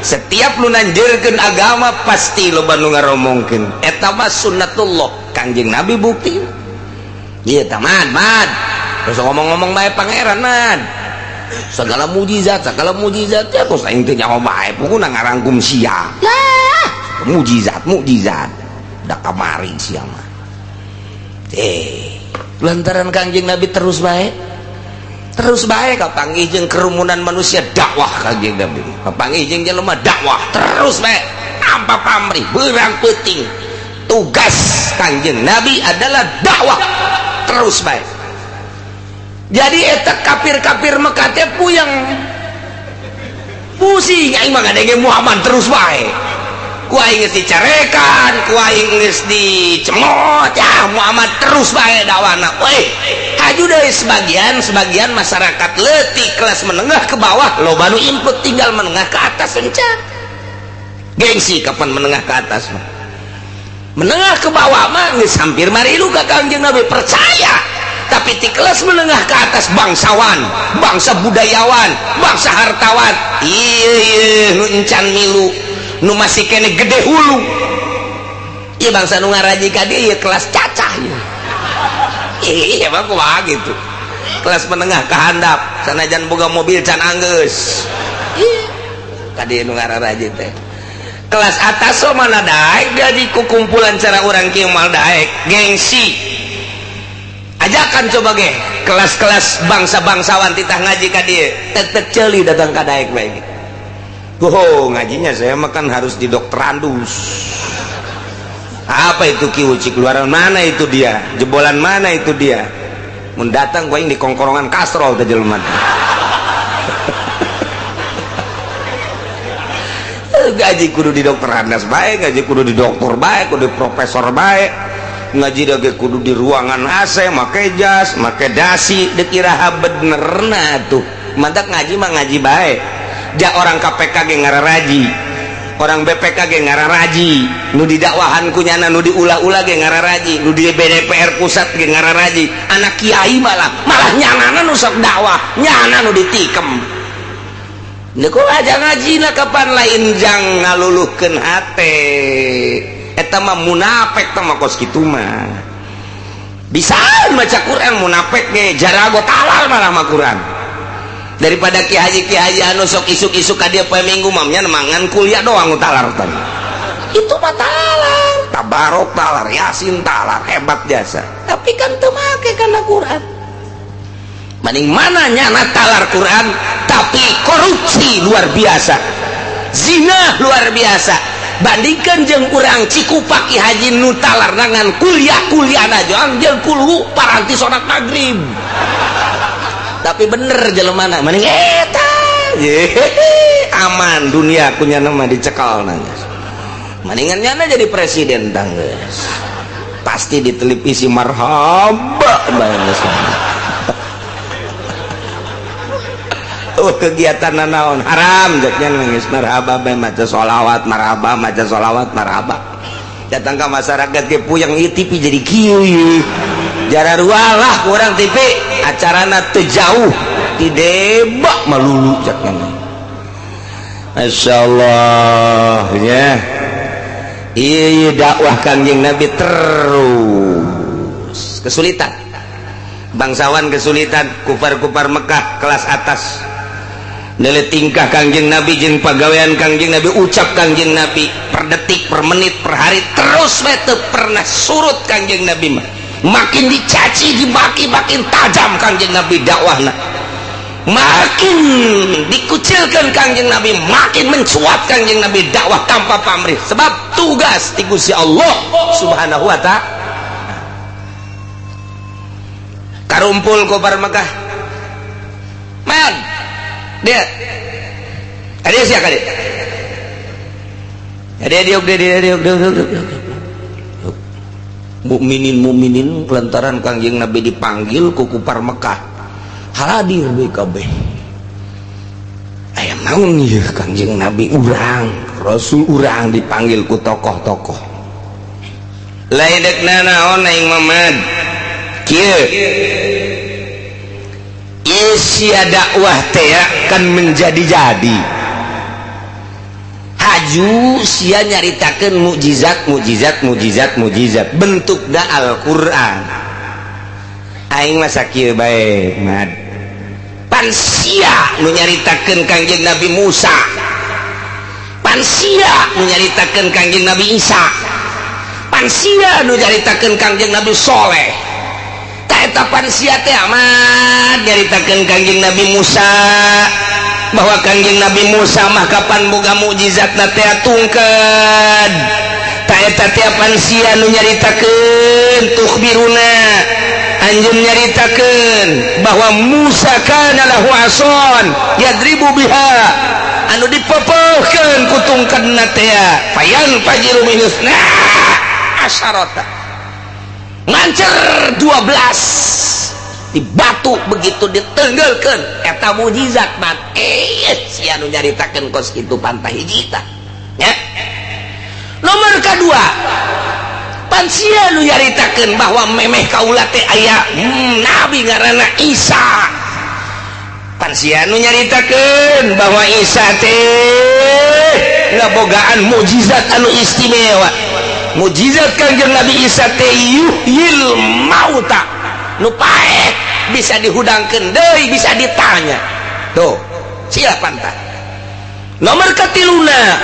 Speaker 1: setiap lu nanjeurkeun agama pasti loba nu ngaromongkeun eta mah sunnatullah Kangjeng Nabi bukti ieu tah mad terus ngomong-ngomong bae pangeran mad segala mujizat ya kos aing teh nyaho bae pokona ngarangkum sia lah mujizat da kamari sia mah lantaran Kangjeng Nabi terus bae kapanggih jeung kerumunan manusia dakwah Kangjeng Nabi kapanggih jeung jelema dakwah terus bae tanpa pamrih beurang peuting tugas Kangjeng Nabi adalah dakwah terus bae jadi eta kafir-kafir Mekah teh puyeng pusing aing mah ngadenge Muhammad terus bae ku aing geus dicarekan ku aing geus dicemot ya Muhammad terus bae dakwahna weh aju deui sebagian masyarakat leutik kelas menengah ke bawah loba nu input tinggal menengah ke atas encan gengsi kapan menengah ke atas mah menengah ke bawah mah geus hampir marilu ka Kangjeng Nabi percaya tapi di kelas menengah ke atas bangsawan bangsa budayawan bangsa hartawan ieu nu encan milu nu masih kene gede hulu ieu bangsa nu ngaraji ka dieu ieu kelas cacah ieu emang kumaha gitu kelas menengah ke handap sanajan boga mobil can anggeus ka dieu nu ngaraji teh kelas atas so mana daek jadi kukumpulan cara orang kieu mal daek gengsi ajakan coba ge kelas-kelas bangsa-bangsawan titah ngaji ka dieu tet ceuli datang ka daek bae ngajinya saya makan harus di dokter andus apa itu kiuci keluaran mana itu dia jebolan mana itu dia mendatang gua yang di kongkorongan kastrol teh jelema gaji kudu di dokter andas baik gaji kudu di dokter baik kudu di profesor baik ngaji dage kudu di ruangan AC make jas make dasi dikira benerna tuh mantak ngaji mah ngaji baik ja orang KPK ge ngararaji orang BPK ge ngararaji nu didakwahan kunyana nu diulah-ulah ge ngararaji nu di DPR pusat ge ngararaji anak kiai malah nyanana nu sok dakwah nyana nu ditikem niku aja ngajina kapan lain jang ngaluluhkeun hate eta mah munafik teh mah kos kitu mah bisa baca Quran munafik ge jarago talal malah mah Quran daripada kiai anu sok isuk-isuk ka dieu poe Minggu mamnya mangan kuliah doang utalar teh itu mah talar tabarok talar yasin talar hebat jasa tapi kan teu make kana Quran maning mana nyana talar Quran tapi korupsi luar biasa zina luar biasa bandingkan jeung urang Cikupa Ki Haji nu talar nangan kuliah-kuliahna jeung kulhu paranti salat maghrib tapi bener jelemana mending eta aman dunia punya nama dicekal nangis mendingan nyana jadi presiden tangges pasti di televisi marhaba banget kegiatan naon haram jaknya nangis marhaba bae maca sholawat marhaba datang ke masyarakat ke puyang ieu TV jadi kieu jararualah kurang TV acarana teu jauh ti debak malulu jaknya masyaallah ya ieu dakwah Kangjeng Nabi terus kesulitan, bangsawan kesulitan, kufar-kufar Mekah kelas atas nilai tingkah Kangjeng Nabi jeung pagawean Kangjeng Nabi, ucap Kangjeng Nabi per detik, per menit, per hari terus teu pernah surut Kangjeng Nabi mah. Makin dicaci, dimaki, makin tajam Kangjeng Nabi dakwahna. Makin dikucilkan Kangjeng Nabi, makin mencuat Kangjeng Nabi dakwah tanpa pamrih, sebab tugas di Gusti Allah Subhanahu wa ta'ala. Karumpul kufar Mekah. Man, dia siapa dia? Dia mukminin lantaran Kangjeng Nabi dipanggil ku kufar Mekah. Haladir BKB. Aya naon ieu Kangjeng Nabi urang, Rasul urang dipanggil ku tokoh-tokoh. Lain dekna naon aing Mamad? Kieu isia dakwah teh kan menjadi-jadi. Haju sia nyaritakeun mukjizat bentukna Al-Qur'an. Aing mah sakieu bae, Mad. Pan sia nu nyaritakeun Kangjeng Nabi Musa. Pan sia nu nyaritakeun Kangjeng Nabi Isa. Pan sia nu nyaritakeun Kangjeng Nabi Soleh. Eta pansia teh amat nyaritakeun Kangjeng Nabi Musa bahwa Kangjeng Nabi Musa mah kapan boga mukjizatna teh tungkeun. Ta eta teh pansia nu nyaritakeun tukhbiruna anjeun nyaritakeun bahwa Musa kana lahu ason yadribu biha anu dipepeuhkeun ku tungkeunna teh fayan fajiru minusna asyarata ngancer 12 di batu begitu ditenggelkeun eta mukjizat mat sia nu nyaritakeun kos kitu pantah hijita nya. Nomor kedua pan sia nu nyaritakeun bahwa memeh kaula teh aya nabi ngaranna Isa. Pan sia nu nyaritakeun bahwa Isa teh ngabogaan mukjizat anu istimewa. Mukjizat Kangjeng Nabi Isa teh yuhyil mauta nu paek bisa dihudangkeun deui bisa ditanya. Tuh silapan tah. Nomor katiluna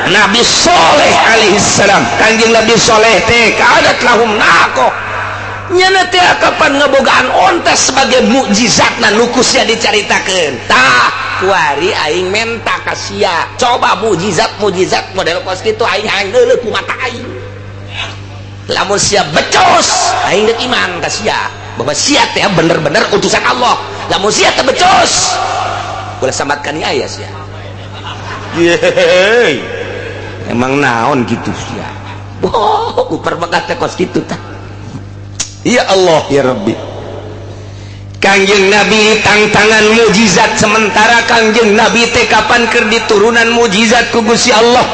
Speaker 1: Nabi Soleh alaihissalam. Kangjeng Nabi Soleh teh kaadat lahum naqoh nyana teh kapan ngabogaan onta sebagai mukjizatna nu kusnya dicaritakeun. Tah kuari aing menta ka sia coba mukjizat model kos kitu aing hangeuleuh ku mata aing. Lamun sia becos aing geus iman ka sia bahwa sia teh bener-bener utusan Allah. Lamun sia teh becos ulah samatkan aya sia. Yeay. Emang naon gitu sia. Boh, upar bagat teh kos kitu tah. Ya Allah ya Rabbi. Kangjeng Nabi tantangan mukjizat sementara Kangjeng Nabi teh kapan keur diturunan mukjizat ku Gusti Allah.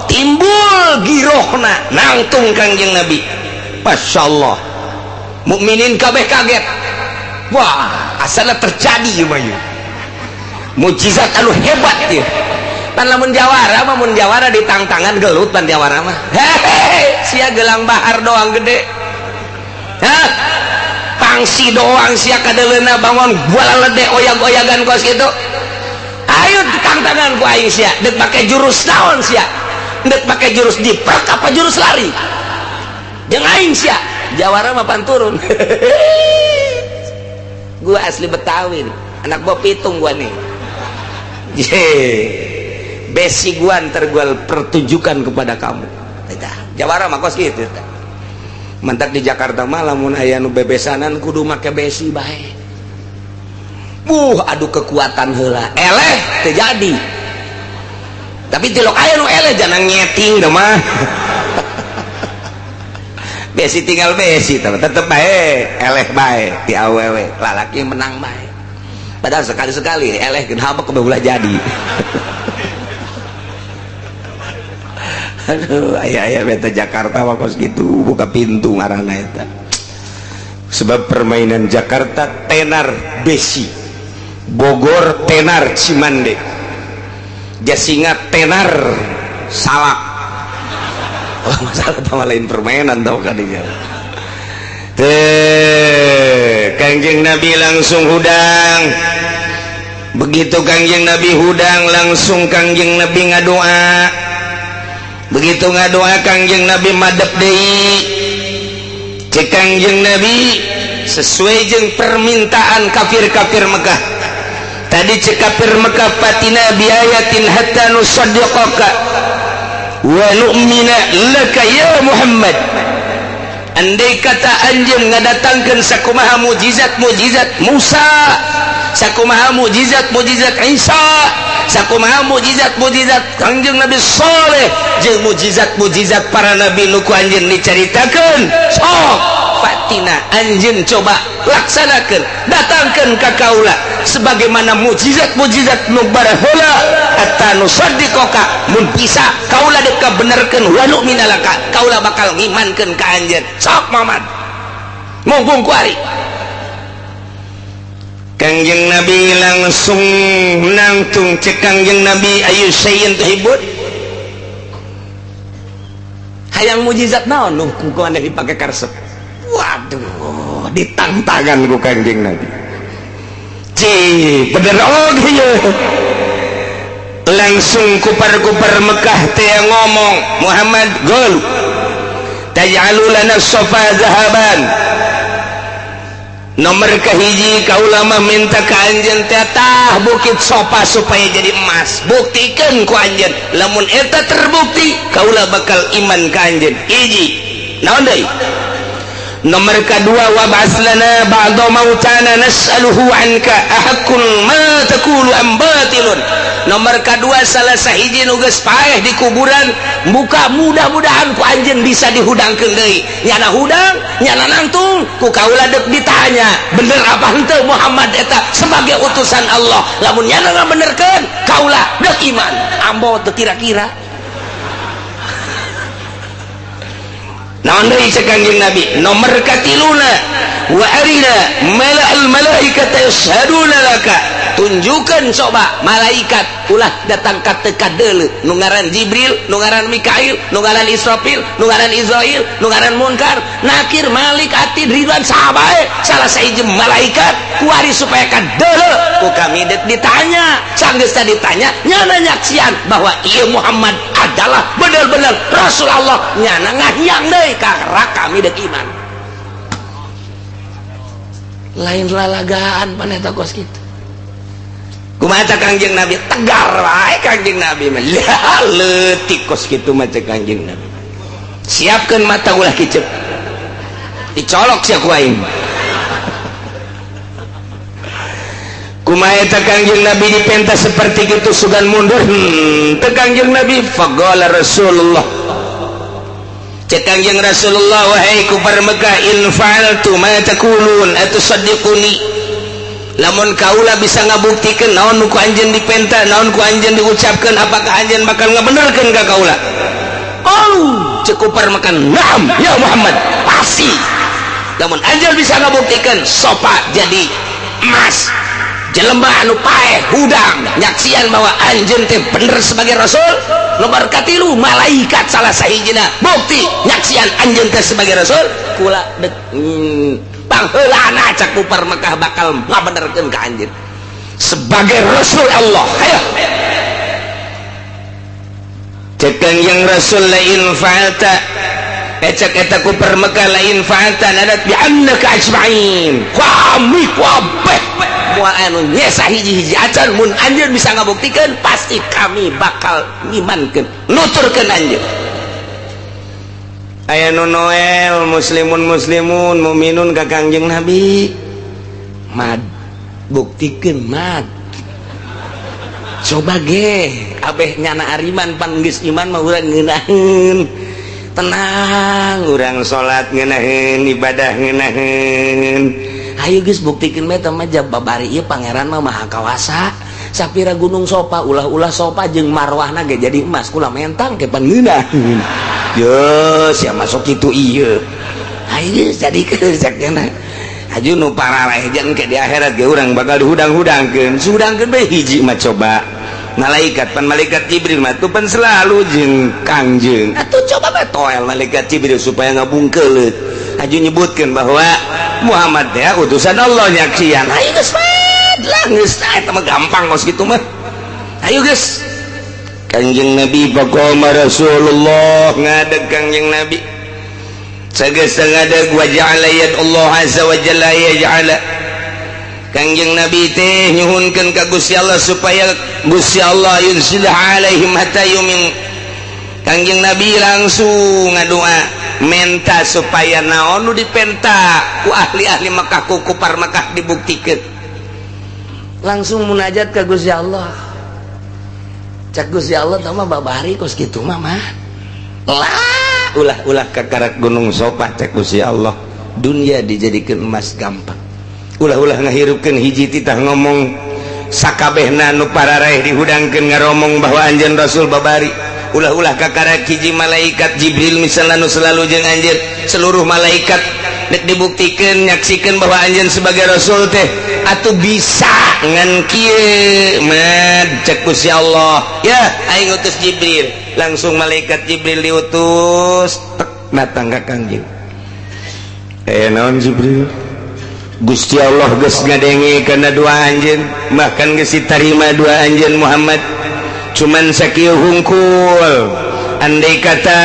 Speaker 1: Timbul girohna nangtung Kangjeng Nabi. Masya Allah, mukminin kabeh kaget. Wah, asalna terjadi ieu mah ieu mukjizat anu hebat ieu. Pan lamun jawara mah mun jawara ditangtangan gelut pan jawara mah. Hehehe, sia gelang bahar doang gede. Hah? Pangsi doang sia kadeleuna bangun bola lede oyag-oyagan kos kitu. Ayo ditangtangan ku aing sia, deuk make jurus naon sia? Ndek pakai jurus jiplak apa jurus lari jeung aing sia jawara mah pan turun. Gua asli Betawi nih. Anak gua pitung gua nih. Besi gua ntar gua pertunjukan kepada kamu. Jawara mah kos gitu. Mantak di Jakarta mah lamun aya nu bebesanan kudu make besi bae. Adu kekuatan heula eleh teu jadi. Tapi tilok aya nu eleh jangan nyeting dah mah. Besi tinggal besi tetep bae eleh bae ti awewe lalaki menang bae. Padahal sekali-sekali eleh kenapa kebelah jadi. Aduh aya beta Jakarta mah kos gitu buka pintu ngaranna eta. Sebab permainan Jakarta tenar besi, Bogor tenar Cimande, Jasinga tenar salak. Oh, masalah sama lain permainan tau kan dia. Kanjeng Nabi langsung hudang. Begitu Kanjeng Nabi hudang, langsung Kanjeng Nabi ngadoa. Begitu ngadoa Kanjeng Nabi madep deui. Cek Kanjeng Nabi sesuai jeung permintaan kafir-kafir Mekah. Tadi cek kafir Mekah, fatina biayatin hatta nusaddiqaka wa nu'mina laka ya Muhammad. Andai kata anjeun ngadatangkeun sakumaha mujizat-mujizat Musa, sakumaha mujizat-mujizat Isa, sakumaha mujizat-mujizat Kanjeng Nabi Saleh jeung mujizat-mujizat para nabi nu ku anjeun dicaritakeun, sok fatina anjeun coba laksanakeun, datangkeun ka kaula sebagaimana mujizat-mujizat nu baraheula, hatta nusaddiqaka, mun bisa kaula dek kabenerkeun, wa nu'mina laka, kaula bakal ngimankeun ka anjeun. Sok Muhammad mumpung kuari. Kanjeng Nabi langsung nangtung cek Kanjeng Nabi, ayu sayyin tuhibun, hayang mujizat naon nu ku anda dipake karesep. Waduh, ditantangkan ku Kanjeng Nabi. Bener ya. Langsung kupar-kupar Mekah teh ngomong, Muhammad gol taj'alu lana safa zahaban, nomor kahiji kaula mah minta ka anjeun teh tah bukit sofa supaya jadi emas. Buktikeun ku anjeun, lamun eta terbukti kaula bakal iman ka anjeun. Hiji naon deui? Nomor kedua, wab'ats lana ba'da mautana nas'aluhu anka ahaqqun ma taqulu am batilun. Nomor kedua, salah sahiji nu geus paeh di kuburan buka, mudah-mudahan ku anjeun bisa dihudangkeun deui. Nyana hudang, nyana nangtung, ku kaula deuk ditanya, bener apa henteu Muhammad eta sebagai utusan Allah. Lamun nyana ngabenerkeun, kaula deuk iman. Ambo teu kira-kira. Naon deui cek Kanjeng Nabi? Nomor katiluna, wa arina mala'al malaikata yashhaduna laka, tunjukkan coba malaikat ulah datang ka teu kadeuleu, nu ngaran Jibril, nu ngaran Mikail, nu ngaran Israfil, nu ngaran Israil, nu ngaran Munkar, Nakir, Malik, Atid, Ridwan, sahabae salah sahiji malaikat kuari supaya kadeuleu ku kami deuk ditanya. Sanggeus ditanya nyana nyaksian bahwa ieu Muhammad adalah benar-benar Rasul Allah, nyana ngahiang deui karena kami deuk iman. Lain lalagaan paneta kos kitu. Kumaha Kanjeng Nabi tegar wae Kanjeng Nabi mah leutik kos kitu mah Kanjeng Nabi. Siapkeun mata ulah kicep. Dicolok sia ku aing. Kumaha eta Kanjeng Nabi dipentas seperti itu sugan mundur. Teu Kanjeng Nabi faqala Rasulullah. Cek Kanjeng Rasulullah, wahai kufar Mekah, in fa'altu ma taqulun atusaddiquni. Lamun kaula bisa ngabuktikeun naon nu ku anjeun dipenta, naon ku anjeun diucapkeun, apakah anjeun bakal ngabenerkeun ka kaula? Oh, cek kufar Mekah, naam ya Muhammad, pasti. Lamun anjeun bisa ngabuktikeun sopa jadi emas, jelema anu paeh hudang nyaksian bahwa anjeun teh bener sebagai rasul. Nomor katilu, malaikat salah sahijina bukti nyaksian anjeun teh sebagai rasul. Kula deuk pangheulana cak kufar Mekah bakal ngabenerkeun ka anjeun sebagai rasul Allah. Hayo cek Kanjeng Rasul, lain fa'alta cek eta kufar Mekah, lain fa'alta nadat bi annaka ajma'in, kami kabeh moal anu nyesa hiji-hiji acan mun anjeun bisa ngabuktikeun pasti kami bakal ngimankeun nuturkeun anjeun. Aya nu Noel muslimun muminun ka Kanjeng Nabi mad buktikeun mad coba ge abeh nyana ariman pan geus iman mah urang ngeunaheun tenang, urang salat ngeunaheun, ibadah ngeunaheun. Ayo geus buktikeun mah eta mah babari ieu pangeran mah maha kawasa, sapira gunung sopa ulah-ulah sopa jeung marwahna ge jadi emas kula mentang ke pan ngeunaheun. Yo sia masuk kitu ieu. Ayo jadi keusakna. Aju nu paralejan ke di akhirat ge urang bakal dihudang-hudangkeun. Sudangkeun bae hiji mah coba. Malaikat pan malaikat Jibril mah tuh pan selalu jeung Kangjeng. Atuh coba bae toel malaikat Jibril supaya ngabungkeuleut. aju nyebutkan bahwa Muhammad ya utusan Allah nyaksian. Ayo geus lah geus eta mah gampang kos kitu mah. Ayo geus. Kanjeng Nabi faqama Rasulullah ngadeg Kanjeng Nabi. Sagesa ngadeg wa ja'ala yad Allah azza wa jalla yaj'ala. Kanjeng Nabi teh nyuhunkeun ka Gusti Allah supaya Gusti Allah yunsilah alaihim hatta yumin. Kanjeng Nabi langsung ngadoa menta supaya naon nu dipenta ku ahli-ahli Mekah ku kupar Mekah dibuktikeun. Langsung munajat ka Gusti Allah. Cak Gusti Allah tah mah babari kos kitu mah lah ulah kakarak gunung Sopa cak Gusti Allah. Dunia dijadikeun emas gampang. Ulah ngahirupkeun hiji titah ngomong sakabehna nu pararaeh dihudangkeun ngaromong bahwa anjeun Rasul babari. Ulah kakarak hiji malaikat Jibril misalna nu selalu jeung anjeun seluruh malaikat nek dibuktikeun nyaksikeun bahwa anjeun sebagai Rasul teh atuh bisa ngan kieu mad cek Gusti Allah ya aing utus Jibril. Langsung malaikat Jibril diutus tek datang ka Kangjeng. Naon Jibril? Gusti Allah geus ngadenge kana doa anjeun bahkan geus ditarima doa anjeun Muhammad. Cuman sakieu hungkul andai kata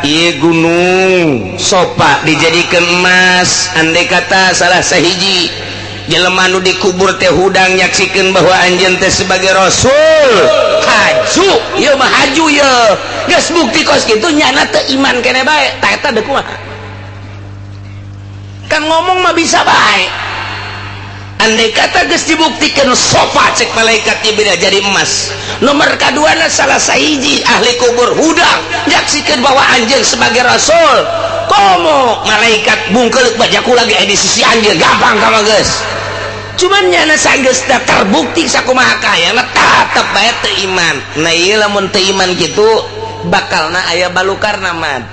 Speaker 1: ieu gunung Sopa dijadikeun emas, andai kata salah sahiji jelema nu dikubur teh hudang nyaksikeun bahwa anjeun teh sebagai Rasul haju ieu mah haju ieu geus bukti kos kitu nyana teu iman keneh bae tah eta deuk kumaha kan ngomong mah bisa bae. Andai kata geus dibuktikan Sopa cek malaikat Jibril jadi emas, nomor kaduana salah sahiji ahli kubur hudang nyaksikeun bahwa anjeun sebagai Rasul, komo malaikat bungkeul bajaku lagi di sisi anjeun gampang ka mah geus. Cuman nyana sageus terbukti sakumaha kayana tetep bae teu iman. Nah ieu lamun teu iman kitu bakalna aya balukarna mad.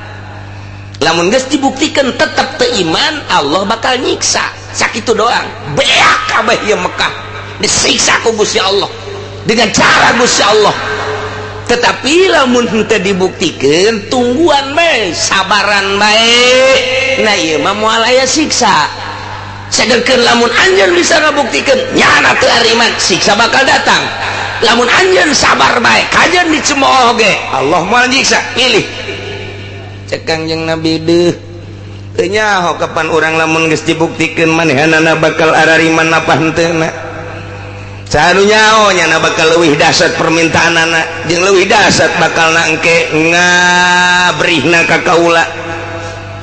Speaker 1: Lamun geus dibuktikan tetep teu iman, Allah bakal nyiksa. Sakitu doang beak kabeh ieu Mekah disiksa ku Gusti Allah dengan cara Gusti Allah. Tetapi lamun henteu dibuktikan tungguan bae sabaran bae nah ieu mah moal aya siksa. Sagekeun lamun anjeun bisa ngabuktikeun nyana teu ariman siksa bakal datang. Lamun anjeun sabar bae kajen dicemooh oge Allah moal nyiksa. Pilih cek Kangjeng Nabi deuh teu nyaho kapan urang lamun geus dibuktikeun manehanana bakal arariman apa henteuna. Sanu nyaho nyana bakal leuwih dahsyat permintaanana jeung leuwih dahsyat bakalna engke ngabrihna ka kaula.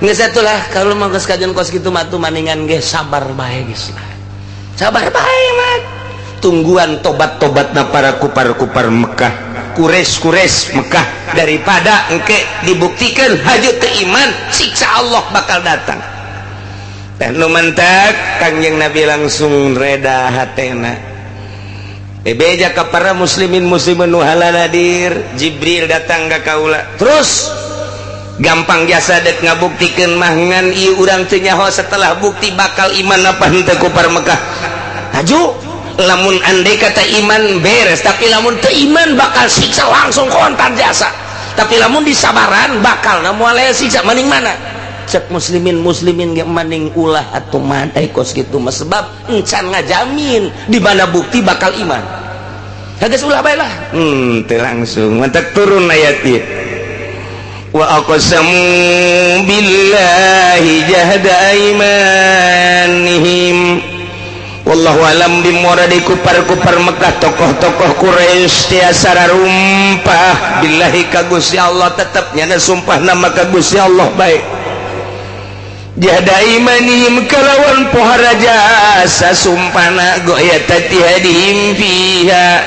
Speaker 1: Geus atulah kalau mah geus kajen kos kitu mah tuh maningan ge sabar bae geus. Sabar bae mah. Tungguan tobat-tobatna para kupar-kupar Mekah, Quraisy Mekah daripada engke dibuktikan haju teu iman siksa Allah bakal datang. Dan nu mantak Kangjeng Nabi langsung reda hatena. Bebeja ka para muslimin nu halal hadir, Jibril datang ka kaula. Terus gampang jasa dek ngabuktikeun mah ngan ieu urang teu nyaho setelah bukti bakal iman apa henteu kupar Mekah. Haju lamun andai kata iman beres, tapi lamun teu iman bakal siksa langsung kontan jasa. Tapi lamun disabaran bakal na moal aya siksa maning mana? Cek muslimin ge maning ulah atuh maneh kos kitu mah sebab encan ngajamin di mana bukti bakal iman. Geus ulah bae lah. Teu langsung mantak turun ayat ieu. Wa aqsamu billahi jahda aimanihim. Wallahu alam bimuradi kupar-kupar Mekah tokoh-tokoh Quraisy tiasa rarumpah billahi ka Gusti Allah tetep nyana sumpah nama ka Gusti Allah baik. Jahda imanihim kalawan pohara jasa sumpahna goya tatihadihim fiha.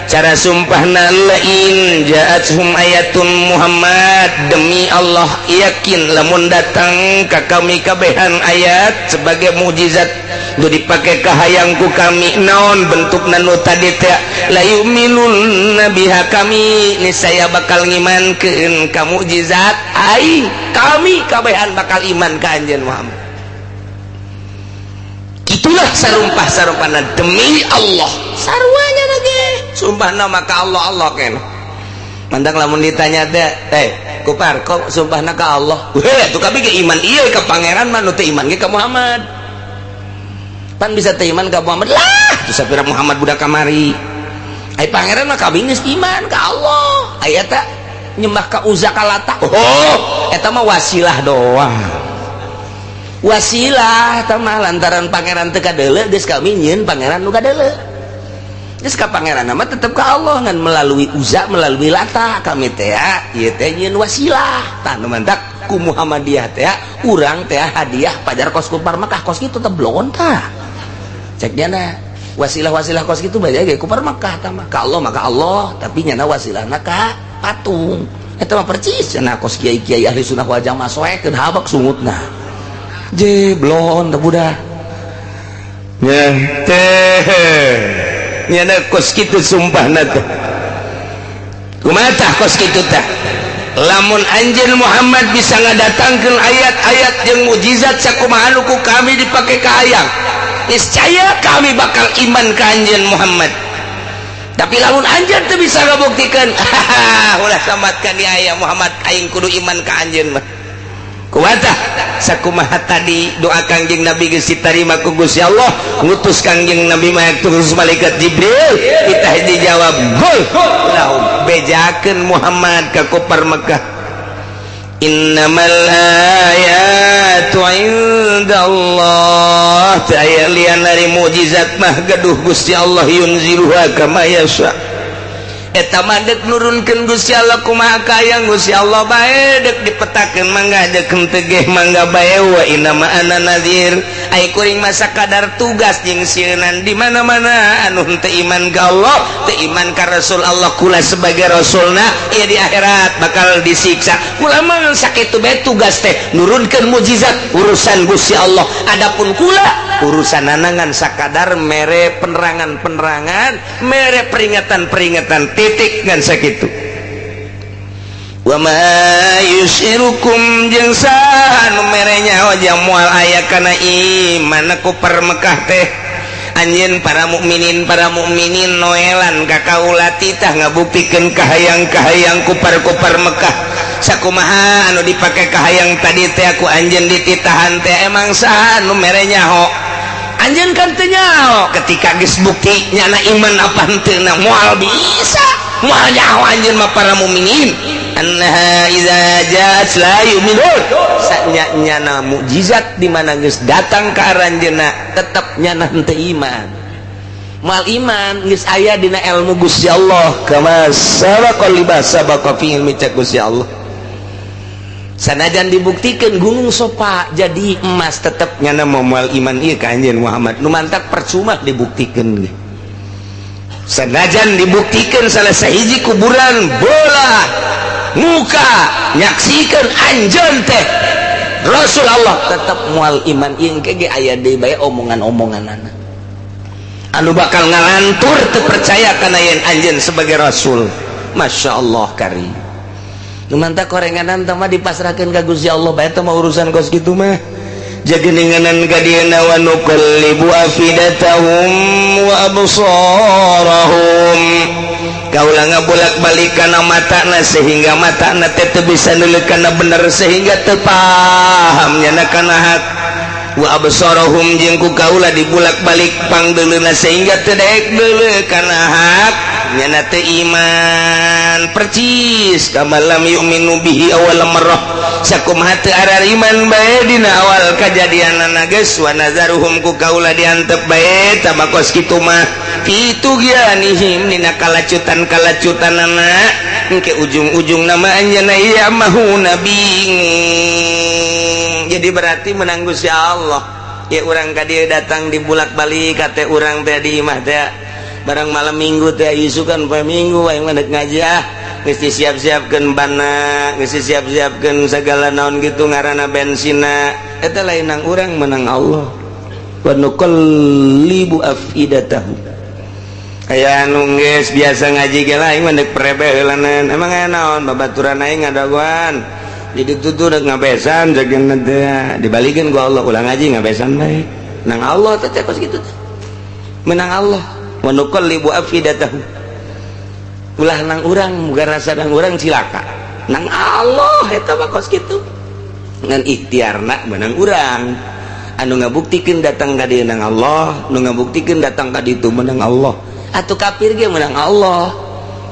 Speaker 1: Cara sumpahna lain ja'athum ayatun Muhammad demi Allah yakin lamun datang ka kami kabehan ayat sebagai mukjizat nu dipake kahayangku kami naon bentukna nu tadi teh la yu'minun biha kami niscaya bakal ngimankeun ka mukjizat ai kami kabehan bakal iman ka anjeun Muhammad. Itulah sarumpah-sarumpahna demi Allah sarwanya lagi sumpah nama ka Allah kan mandang lamun ditanya teh kupar kok sumpahna ka Allah weh tuh kami ge iman ieu ka pangeran mah nu teu iman ge ka Muhammad pan bisa teu iman ka Muhammad lah tuh sapira Muhammad budak kamari ai pangeran mah kami geus iman ka Allah aya eta nyembah ka Uzza ka Lata oh eta mah wasilah doang wasilah eta mah lantaran pangeran teu kadeuleu geus kami nyieun pangeran nu kadeuleu geus ka pangeran mah tetep ka Allah ngan melalui Uzza melalui Lata kami teh ieu teh nyieun wasilah tah nu mantak ku Muhammadiyah teh urang teh hadiah pajar kos kupar Mekah kos kitu teh blon tah cek diana wasilah-wasilah kos kitu bae ge kupar Mekah tah mah ka Allah maka Allah tapi nyana wasilahna ka patung eta mah percis cenah kos kiai-kiai ahli sunnah wal jamaah soekeun habak sungutna je blon teh budak nya teh nyana kos kitu sumpahna teh kumaha tah kos kitu teh lamun anjeun Muhammad bisa ngadatangkeun ayat-ayat jeung mukjizat sakumaha nu ku kami dipake ka hayang niscaya kami bakal iman ka anjeun Muhammad tapi lamun anjeun teu bisa ngabuktikeun ulah samatkan di aya Muhammad aing kudu iman ka anjeun mah kumaha sakumaha tadi doa Kangjeng Nabi geus ditarima ku Gusti Allah ngutus Kangjeng Nabi mah terus malaikat Jibril kita dijawab gol ulah bejakeun Muhammad ka kupar Mekah innamal ayatu indallah aya lian dari mukjizat mah gaduh Gusti Allah yunziruha kama yasha eta mah dek nurunkeun Gusti Allah kumaha kayang Gusti Allah bae dek dipetakeun mangga dek teu ge mangga bae wa inna ma ana nadzir ai kuring masa kadar tugas jeung sieunnan di mana-mana anu teu iman ka Allah teu iman ka Rasul Allah kula sebagai rasulna ieu di akhirat bakal disiksa kula mah sakitu bae tugas teh nurunkeun mukjizat urusan Gusti Allah adapun kula urusan nanangan sakadar mere penerangan-penerangan mere peringatan-peringatan titik ngan sakitu wa ma yusirukum jeung saha nu mere nyaho jeung moal aya kana iman ku per Mekah teh anjeun para mukminin noelan ka kaula titah ngabuktikeun kahayang-kahayang kupar-kupar Mekah sakumaha anu dipake kahayang tadi teh aku anjeun dititahan teh emang saha nu mere nyaho anjeun kan teu nyaho ketika geus bukti nyana iman apa henteu na moal bisa moal nyaho anjeun mah para mukminin annaha idza ja'at la yu'minun nyana mukjizat di mana geus datang ka aranjeunna tetep nyana henteu iman moal iman geus aya dina ilmu Gusti Allah kama sabaqal libasa baqa fi ilmi Gusti Allah sanajan dibuktikan gunung sopa jadi emas tetap nyana moal iman ieu ka anjeun Muhammad nu mantap percuma dibuktikan sanajan dibuktikan salah sahiji kuburan bola muka nyaksikan anjeun teh Rasul Allah tetap moal iman ieu ge aya deui bae omongan-omonganana anu bakal ngalantur teu percaya kana yen anjeun sebagai rasul masyaallah karim mantap korenganan mah dipasrahkeun ka Gusti Allah bae teh mah urusan kos kitu mah jageninganan ka dieuna wa nuqallibu afidatahum wa absarahum kaula ngabolak-balik kana matana sehingga matana teh teu bisa neuleuk kana bener sehingga teu paham nyana kana hak wa absarahum jeung ku kaula dibulak-balik pangdeuleuna sehingga teu daek deuleu kana hak nyana teu iman percis kama lam yu'minu bihi awal marrah sakumaha teu arariman bae dina awal kajadianana geus wa nazaruhum ku kaula diantep bae tabakos kitu mah kitu gianihim dina kalacutan-kalacutanana engke ujung-ujung nama anjeunna ieu mahu bingung jadi berarti menang Gusti Allah ya urang ka dieu datang dibulak-balik ka teh urang teh di imah teh barang malam minggu teh isu kan poe minggu aing mah ngaji geus disiap-siapkeun banna geus disiap-siapkeun sagala naon kitu ngaranna bensina eta lain nang urang menang Allah wa nuqallibu afidatahum aya anu geus biasa ngaji ge lain mah deuk perebe heulanan emang aya naon babaturan aing ngadaguan jadi tutu udah ngabesan jagan nanti dibalikeun ku Allah ulang ngaji ngabesan bae nang Allah teh kos kitu menang Allah wa nuqallibu afidatahum ulah nang urang muga rasa nang urang cilaka nang Allah eta mah kos kitu ngan ikhtiarna menang urang anu ngabuktikeun datang ka dieu nang Allah nu ngabuktikeun datang ka ditu menang Allah atuh kafir ge menang Allah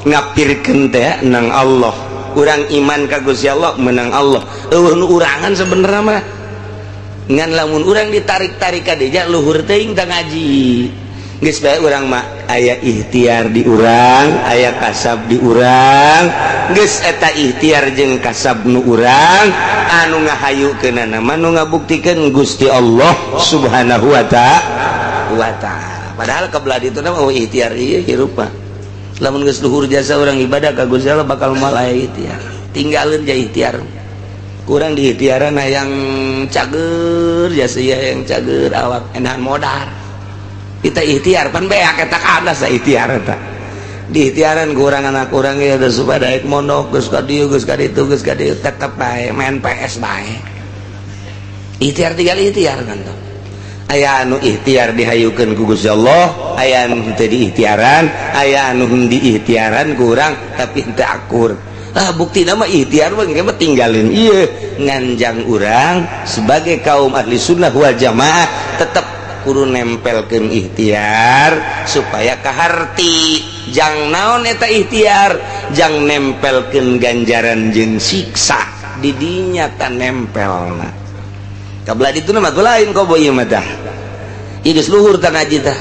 Speaker 1: ngapirkeun teh nang Allah urang iman ka Gusti Allah menang Allah eueuh nu urangan sebenarnya mah ngan lamun urang ditarik-tarik ka dieu luhur teuing tah ngaji geus bae urang mah aya ikhtiar di urang aya kasab di urang geus eta ikhtiar jeung kasab nu urang anu ngahayukeunana mah nu ngabuktikeun Gusti Allah Subhanahu wa ta'ala padahal kabelah ditu mah ikhtiar ieu hirup mah lamun geus luhur jasa urang ibadah ka Gusti Allah bakal moal aya ikhtiar tinggalkeun ja ikhtiar kurang di ikhtiaran yang cager jasa yang cager awak enahan modar kita ikhtiar pan beak eta kana sa ikhtiar eta di ikhtiaran kurang anak kurang ya geus supaya daek mondok geus ka dieu geus ka ditu geus ka dieu tetep bae main PS bae ikhtiar tinggal ikhtiar kan tuh aya anu ikhtiar dihayukeun ku Gusti Allah aya anu teu diikhtiaran aya anu diikhtiaran kurang tapi teu akur bukti nama ikhtiar mah engke tinggalin ieu nganjang urang sebagai kaum ahli sunnah wal jamaah tetep kudu nempelkeun ikhtiar supaya kaharti jang naon eta ikhtiar jang nempelkeun ganjaran jeung siksa di dinya tan nempelna kabelah ditu mah lain kobo ieu mah tah ieu geus luhur tah ngaji tah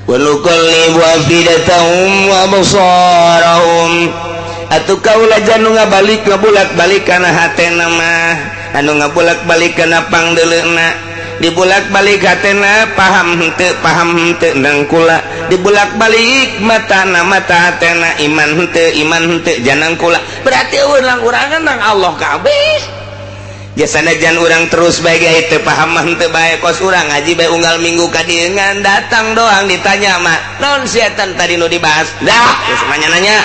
Speaker 1: wa nuqallibu afidatahum wa absarahum atuh kaula janu ngabalik ngabulak-balik kana hatena mah anu ngabulak-balik kana pangdeuleuna dibulak-balik hatena paham henteu nang kula dibulak-balik matana mata hatena iman henteu janang kula berarti urang urangan nang Allah kabeh biasana jan urang terus bae ge teu paham henteu bae kos urang ngaji bae unggal minggu ka dieu ngan datang doang ditanya mah naon si eta tadi nu dibahas dah geus nanya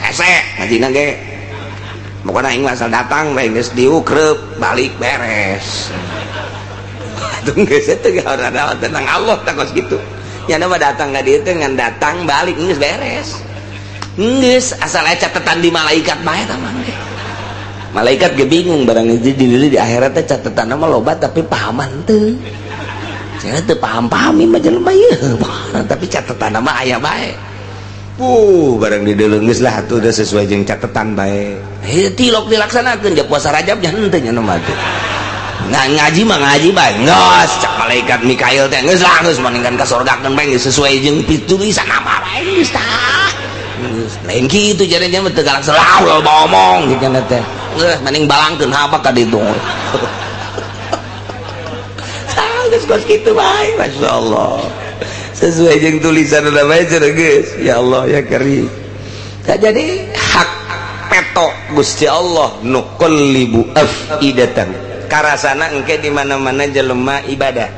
Speaker 1: hese ngajina ge pokona aing asal datang bae geus diukreup balik beres atuh geus teh ora tenang Allah tah kos kitu nya mah datang ka dieu teh ngan datang balik geus beres geus asal aya catetan di malaikat bae tah mah malaikat ge bingung barang di akhirat teh catetanna mah loba tapi pahaman teu cenah teu paham-pahami mah jelema ieu tapi catetanna mah aya bae barang di deuleu geus lah atuh udah sesuai jeung catetan bae heuh tilok dilaksanakeun ja puasa Rajab nya henteu nya mah teh ngaji mah ngaji bae geus cak malaikat Mikail teh geus lah geus maningkan ka sorgakeun bae geus sesuai jeung pitulisan apa bae geus tah geus lain kitu jarenya mah teu galak selalu ngomong kitu teh geus mending balangkeun habak ka ditu geus kos kitu bae masyaallah sesuai jeung tulisan udah bae cenah geus ya Allah ya Karim jadi hak peto Gusti Allah nuqallibu afidatan karasana engke di mana-mana jelema ibadah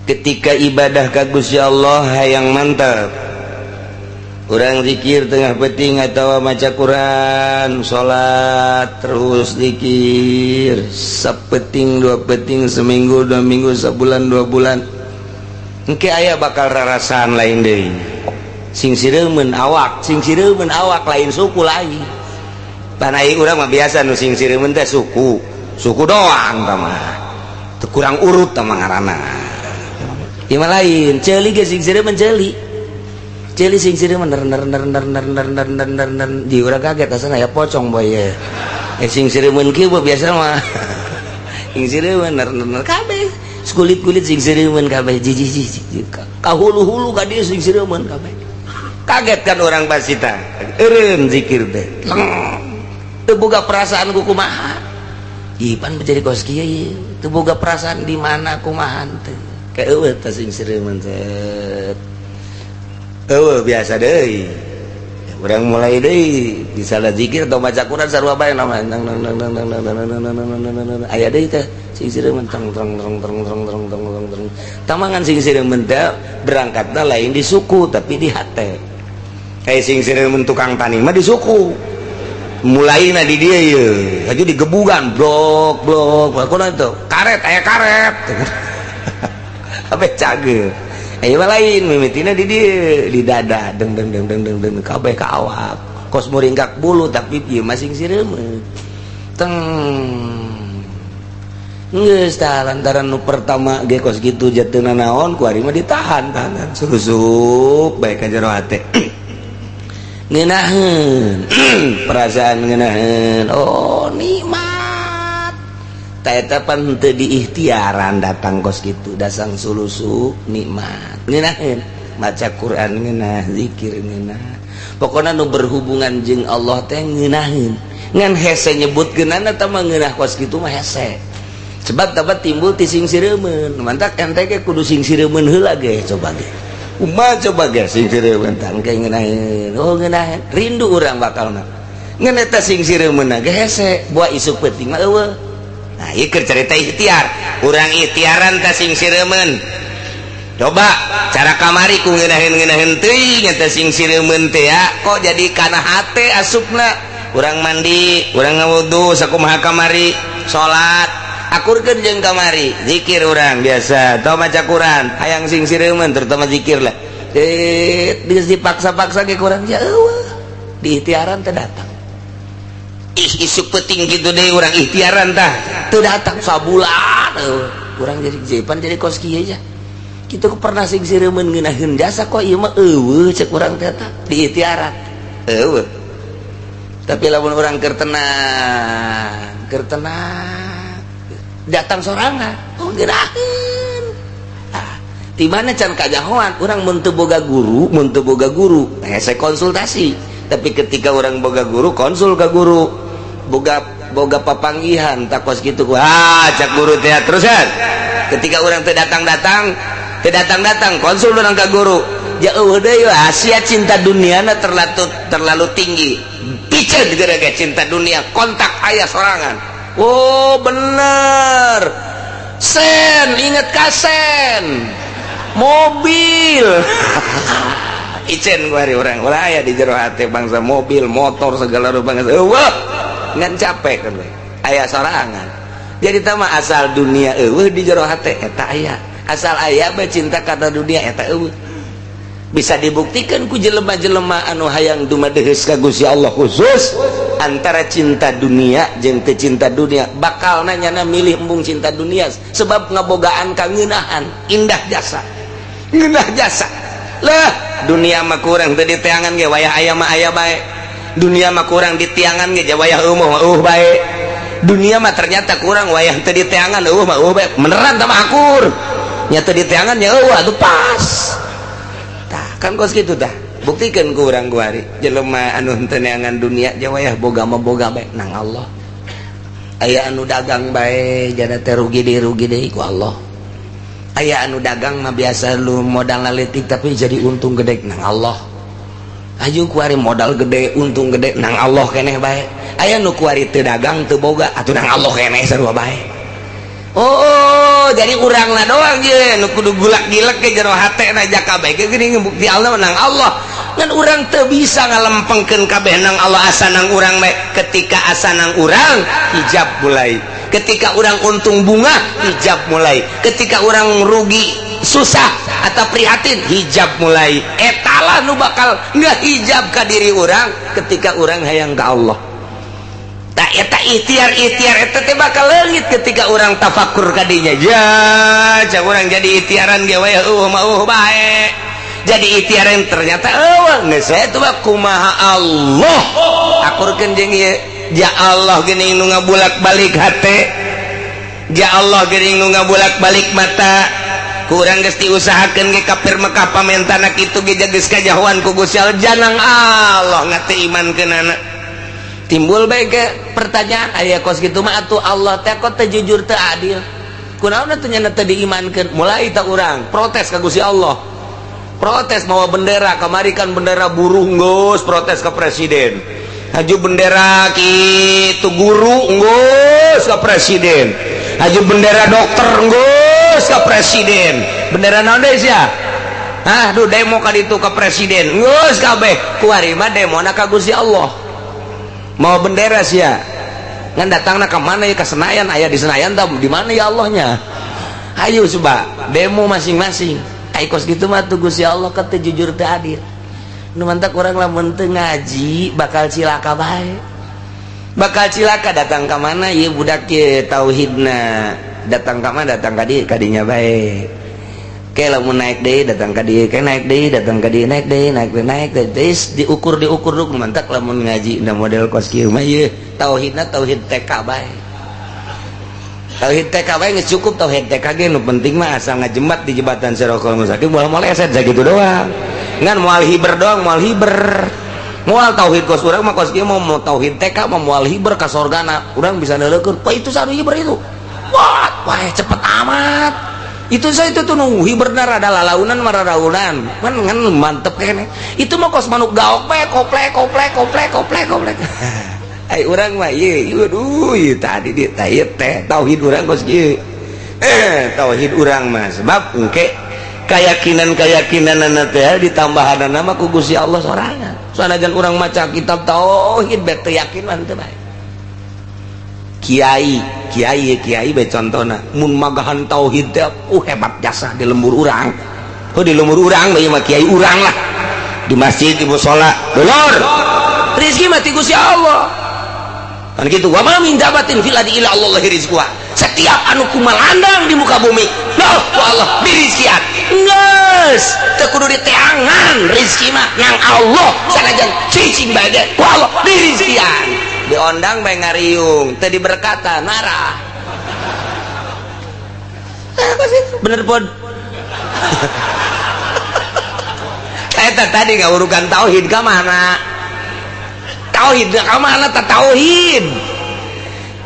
Speaker 1: ketika ibadah ka Gusti Allah hayang mantap urang zikir tengah penting atawa maca Quran salat terus zikir sapeting dua peting seminggu dua minggu sebulan dua bulan engke aya bakal rarasaan lain deui sing sireumeun awak lain suku lain pan aing urang mah biasa nu sing sireumeun teh suku doang tah mah teu kurang urut tah mah ngaranna ieu mah lain ceuli ge sing sireumeun ceuli sing sireumeun di urang kaget asana aya pocong boy ye sing sireumeun kieu biasa mah sing sireumeun kabeh kulit-kulit sing sireumeun kabeh jiji kahulu-hulu ka dieu sing sireumeun kabeh kaget kan orang basita eureun zikir teh teu boga perasaan ku kumaha ipan menjadi kos kieu teu boga perasaan di mana kumaha teh kaeueuh teh sing sireumeun teh eueuh biasa deui urang mulai deui bisa zikir atau baca Quran sarua bae nama aya deui teh sing sireumeun tamangan sing sireumeun teh berangkatna lain di suku tapi di hate kayak sing sireumeun tukang tani mah di suku mulaina di dia ieu aju digebugan blok kunaon itu karet aya karet kabeh cageut aya lain mimitina di dieu di dada deng kabeh ka awak kos muringkak bulu tapi ieu masing sireumeuh teng geus tah lantaran nu pertama ge kos kitu jateuna naon ku ari mah ditahan tahanan susuk bae ka jero hate ngeunaheun perasaan ngeunaheun oh nikmat ta eta pan teu diikhtiaran datang kos kitu dasang sulusuk nikmat ngeunaheun maca Quran ngeunah zikir ngeunah pokona nu berhubungan jeung Allah teh ngeunaheun ngan hese nyebutkeunana teh mah ngeunah kos kitu mah hese sebab dapat timbul ti sing sireumeuh mantak ente ge kudu sing sireumeuh heula ge coba ge ummah coba ge sing sireumeuh tang ge ngeunaheun oh ngeunaheun rindu urang bakalna ngan eta sing sireumeuh ge hese buah isuk peuting mah eueuh nah ieu keur carita ikhtiar urang ikhtiaran teh sing sireumeuh coba cara kamari ku ngeunaheun teuing eta sing sireumeuh teh ya kok jadi kana hate asupna urang mandi urang ngawudu sakumaha kamari salat akurkeun jeung kamari zikir urang biasa teu maca Quran hayang sing sireumeuh terutama zikir lah geus dipaksa-paksa ge kurang ya eueuh diikhtiaran teh datang isuk peuting kitu deui urang ikhtiaran tah teu datang sabulan urang jadi jepan jadi kos kieu aja kitu pernah sing sireumeuh ngeunaheun jasa kok ieu mah eueuh cek urang teh tah diikhtiaran eueuh tapi lamun urang keur tenang datang sorangan oh ngeunaheun di mana can kajahoan urang mun teu boga guru hese konsultasi tapi ketika urang boga guru konsul ka guru boga papanggihan takos kitu cak guru teh terusan ketika urang teu datang konsul urang ka guru ya eueuh deui Asia cinta duniana terlalu tinggi piceun gara-gara cinta dunia kontak aya sorangan oh bener sen inget kasen mobil icen kuari orang ulah aya di jero hate bangsa mobil motor segala rupa eueuh ngan capek kan aya sorangan jadi tama asal dunia eueuh di jero hate eta aya asal aya bae cinta karena dunia eta eueuh bisa dibuktikan ku jelema-jelema anu hayang dumadeheus ka Gusti Allah khusus antara cinta dunia jeung teu cinta dunia bakal nanyana milih embung cinta dunia sebab ngabogaan kangeunahan indah jasa lah dunia mah kurang teu diteangan ge wayah aya mah aya bae dunia mah kurang ditiangan ge wayah eueuh bae dunia mah ternyata kurang wayah teu diteangan eueuh mah bae beneran tah mah akur nya teu diteangan nya eueuh atuh pas kan kos gitu dah buktikan ku urang kuari jelema anu teu neangan dunia jawayah boga mah boga bae nang Allah aya anu dagang bae jana teh rugi deui ku Allah aya anu dagang mah biasa lu modal leutik tapi jadi untung gede nang Allah aju kuari modal gede untung gede nang Allah keneh bae aya nu kuari teu dagang teu boga atuh nang Allah keneh sarua bae oh jadi urangna doang je nu kudu gulak-gilek ke jero hatena jaka bae ge geuning bukti Allah menang Allah ngan urang teu bisa ngalempengkeun kabeh nang Allah asa nang urang bae ketika asa nang urang hijab mulai ketika urang untung bunga hijab mulai ketika urang rugi susah atau prihatin hijab mulai etalah nu bakal ngahijab ka diri urang ketika urang hayang ka Allah tak eta ikhtiar eta teh bakal leungit ketika orang tafakur kadinya ya cak urang jadi ikhtiaran ge we mah bae jadi ikhtiaran ternyata eueuh geus eta mah kumaha Allah akurkeun jeung ieu ja Allah geuning nu ngabulak-balik hate ja Allah geuning nu ngabulak-balik mata ku urang geus diusahakeun ge kafir Mekah pamentana kitu ge geus kajahoan ku Gusti Allah janang Allah ngate imankeunana timbul bae pertanyaan aya kos kitu mah atuh Allah teh kok teu jujur teu adil kunaon atuh nya teu diimankeun mulai ta urang protes ka Gusti Allah protes mawa bendera kamari kan bendera buruh geus protes ka presiden haju bendera kitu guru geus ka presiden haju bendera dokter geus ka presiden bendera naon deui sia demo ka ditu ka presiden geus kabeh kuari mah demona ka Gusti Allah mau bendera sia ngan datangna ka mana ya ka Senayan aya di Senayan tah di mana ya Allahnya ayo coba demo masing-masing ai kos kitu mah tuh Gusti Allah teu jujur teu adil nu mantak urang lamun teu ngaji bakal cilaka bae, bakal cilaka. Datang ke mana ieu budak ye tauhidna, datang ke mana, datang ka dieu kadinya bae. Kayak lamun naik deh datang ke dia, kayak naik deh datang ke dia, naik deh diukur dulu mantak lamun ngaji na model kos kieu mah ieu tauhidna tauhid TK bae. Tauhid TK bae geus cukup. Tauhid TK ge nu penting mah asal ngajembat di jembatan Sirotol Mustaqim moal maleset sakitu doang. Ngan moal hiber doang, moal hiber. Moal tauhid kos urang mah kos kieu mau tauhid TK mah moal hiber ka sorgana. Urang bisa neuleukeun, "Wah itu sanu hiber itu." Wah, cepet amat. Itu saya itu tuh nunggu hiberna rada lalaunan mararaunan man ngan mantep kene itu mah kos manuk gaok bae koplek ai urang mah ieu aduh ieu tadi di teh tauhid urang kos kieu tauhid urang mah sebab engke keyakinan teh ditambahan nama ku Gusti Allah sorangan sanajan urang maca kitab tauhid bet teu yakin mah teu bae. Kiai bae contohna mun magahan tauhid teh hebat jasa di lembur urang. Di lembur urang bae mah kiai urang lah. Di masjid di mushola. Dulur. Rezeki mah ti Gusti Allah. Kan kitu wa ma min dabatin fil ardi illa Allah rizquha. Setiap anu kumalandang di muka bumi, noh ku Allah dirizkian. Geus, teu kudu diteangan rezeki mah nang Allah sanajan cicing bae ge ku Allah dirizkian. Diondang bae ngariung teu diberkatan marah. Apa sih bener pod eta tadi ngaurukan tauhid ka mana tauhid ka mana ta tauhid.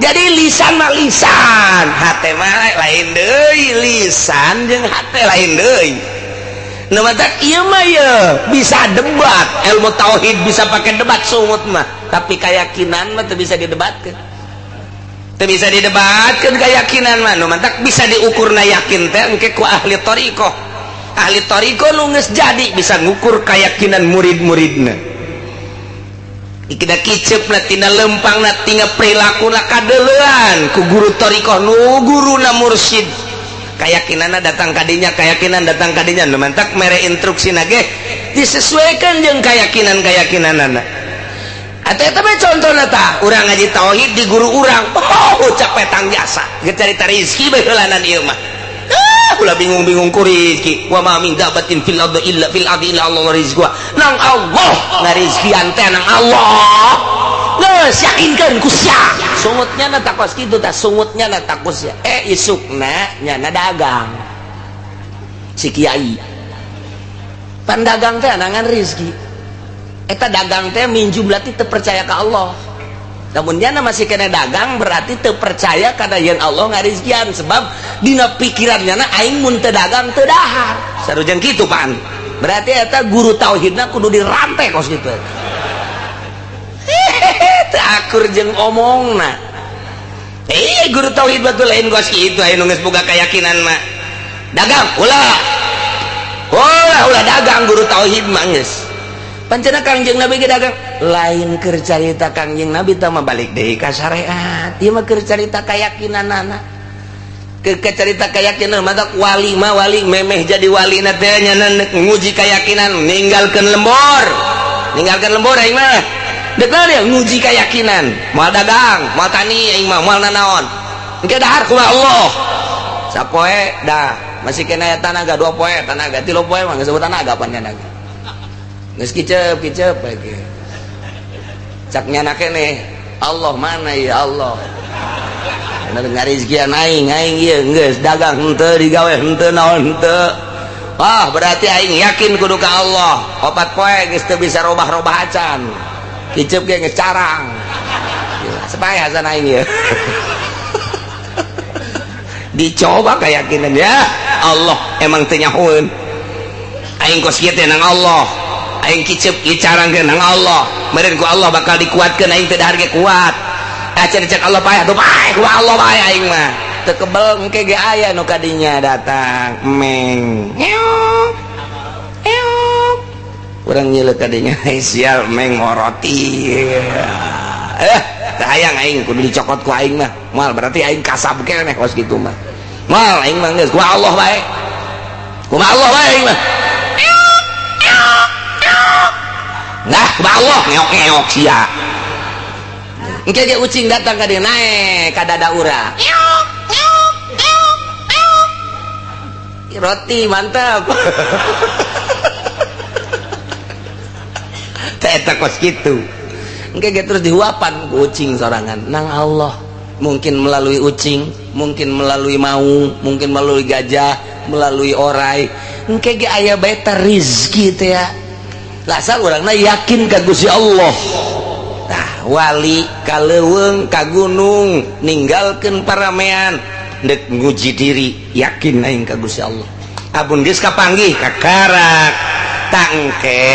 Speaker 1: Jadi lisan mah lisan, hate mah lain deui, lisan jeung hate lain deui. Nu matak ieu mah ye bisa debat, ilmu tauhid bisa pakai debat sungut mah, tapi keyakinan mah teu bisa didebatkeun. Teu bisa didebatkeun keyakinan mah, nu matak bisa diukurna yakin teh engke ku ahli thariqah. Ahli thariqah nu geus jadi bisa ngukur keyakinan murid-muridna. Ikida kiceupna tina lempangna tina perilakuna kadeuleuan ku guru thariqah nu guruna mursyid. Keyakinanna datang kadinya, keyakinan datang kadinya, nu mantak mere instruksina ge disesuaikan jeung keyakinan-keyakinanna. Atuh eta mah contona tah, urang ngaji tauhid di guru urang, ucap petang jasa, geus carita rezeki bae heulanan ieu mah. Ulah bingung-bingung ku rezeki. Wa ma min dabatin fil ardi illa Allah rizquha. Nang Allah ngarizkian teh nang Allah. Geus yakinkeun ku sia. Sungutnya na takos kitu tah, sungutnya na takos ya. Isukna nyana dagang. Si kiai. Pan dagang teh anangan rezeki. Eta dagang teh minjum berarti teu percaya ka Allah. Namun nyana masih kena dagang berarti teu percaya kana yen Allah ngarizkian sebab dina pikirannya na aing mun teu dagang teu dahar. Sarujan kitu pan. Berarti eta guru tauhidna kudu dirantai kos kitu. Teu akur jeung omongna. Guru tauhid batul lain kos kitu aya nu geus boga keyakinan mah. Dagang ulah. Ulah dagang guru tauhid mah geus. Pancena Kangjeng Nabi ge dagang lain keur carita Kangjeng Nabi teh mah balik deui ka syariat. Ieu mah keur carita keyakinanana. Keur carita keyakinan mah wali mah wali memeh jadi walina teh nyana nguji keyakinan ninggalkeun lembur. Ninggalkeun lembur aing mah. Deuk ya nguji keyakinan. Moal dagang, moal tani aing mah moal nanaon. Engke dahar ku Allah. Sapoe dah masih kena tanaga 2 poe tanaga 3 poe mah geus sebut tanaga pan tanaga. Geus kicep lagi. Cak nyana keneh Allah mana ya Allah. Ngarizkian aing ieu geus dagang henteu digawe henteu naon henteu. Wah berarti aing yakin kudu ka Allah. 4 poe geus teu bisa robah-robah acan. Kicep ge geus carang. Supaya hasan aing ieu. Dicoba keyakinan ya Allah emang teu nyahoeun. Aing kos kieu teh nang Allah. Aing kicep icarangkeun nang Allah. Meureun ku Allah bakal dikuatkeun aing teh dahar ge kuat. Cek Allah paeh tuh paeh ku Allah paeh aing mah. Teu kebel engke ge aya nu kadinya datang meng. Urang nyeuleuk kadinya sial meng ngoroti. Teu hayang aing kudu dicokot ku aing mah. Moal berarti aing kasab keneh kos kitu mah. Moal aing mah geus ku Allah bae. Ku Allah bae aing mah. Allah ngeok-ngeok sia engke ge ucing datang ka dieu naik ka dada urang roti mantap eta kos kitu engke ge terus dihuapan ku ucing sorangan nang Allah mungkin melalui ucing mungkin melalui maung mungkin melalui gajah melalui orai engke ge aya bae teh rezeki teh ya lasal urangna yakin ka Gusti Allah tah wali kaleuweung ka gunung ninggalkeun paramean dek nguji diri yakin aing ka Gusti Allah abun geus kapanggih ka karak tangke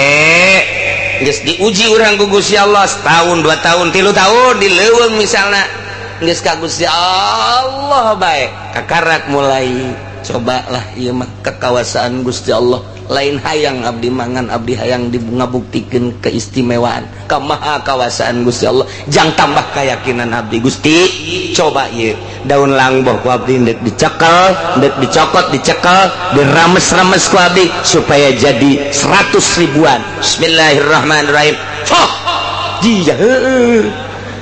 Speaker 1: geus diuji urang ku Gusti Allah setahun 2 tahun 3 tahun di leuweung misalna geus ka Gusti Allah bae kakarak mulai cobalah ieu mah kekawasaan Gusti Allah lain hayang abdi mangan abdi hayang ngabuktikeun keistimewaan kamaha kawasaan Gusti Allah jang tambah keyakinan abdi Gusti coba ieu daun langboh ku abdi ndek dicekel ndek dicokot dicekel dirames-rames ku abdi supaya jadi 100 ribuan bismillahirrahmanirrahim jiya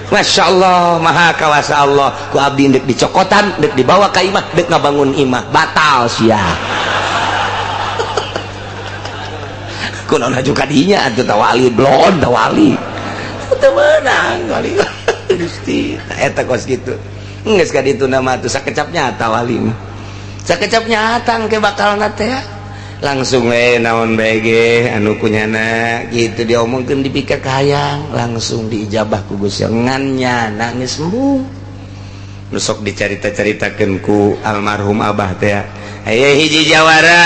Speaker 1: Masya Allah maha kawasa Allah ku abdi ndek dicokotan ndek dibawa ka imah ndek ngabangun imah batal sia kunaon juga dinya atuh tawali blon tawali teu meunang wali Gusti eta kos kitu geus ka ditu nama atuh sakecap nyata wali mah sakecap nyata engke bakalna teh langsung we naon bae ge anu kunyana kitu diomongkeun dipikir ka hayang langsung diijabah ku Gusti ngannya nangis sembuh nu sok dicarita-caritakeun ku almarhum abah teh aya hiji jawara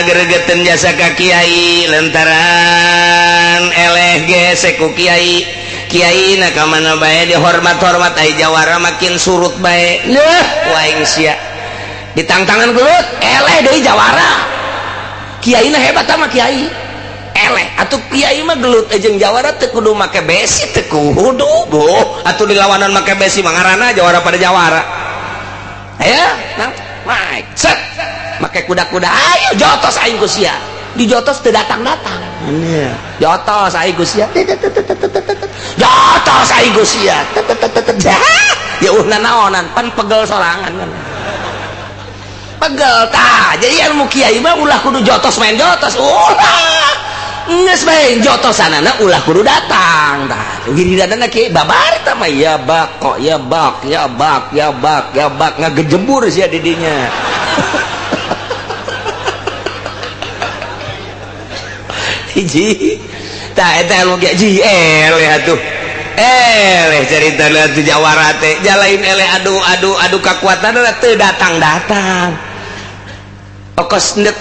Speaker 1: gregeteun jasa ka kiai lantaran eleh ge ku kiai kiai na ka mana bae dihormat-hormat ai jawara makin surut bae leuh waing sia ditangtangan gelut eleh deui jawara kiai na hebat mah kiai eleh atuh kiai mah gelut jeung jawara teu kudu make besi teu kudu boh atuh dilawanan make besi mah ngaranna jawara pada jawara aya nang naik set make kuda-kuda ayo jotos aing ku sia di jotos teu datang-datang jotos aing ku sia jotos aing ku sia ya uhna naonan pan pegel sorangan kan pegel tah jadi ilmu kiai mah ulah kudu jotos main jotos ulah geus bae jotosanana ulah kudu datang tah wiridana kiai babar tah mah ya bak kok ya bak ya bak ya bak ya bak ngagejembur sia di dinya hiji tah eta ilmu kiai eleh atuh eleh carita atuh jawara teh jalain eleh adu kakuatan teu datang-datang okos ndek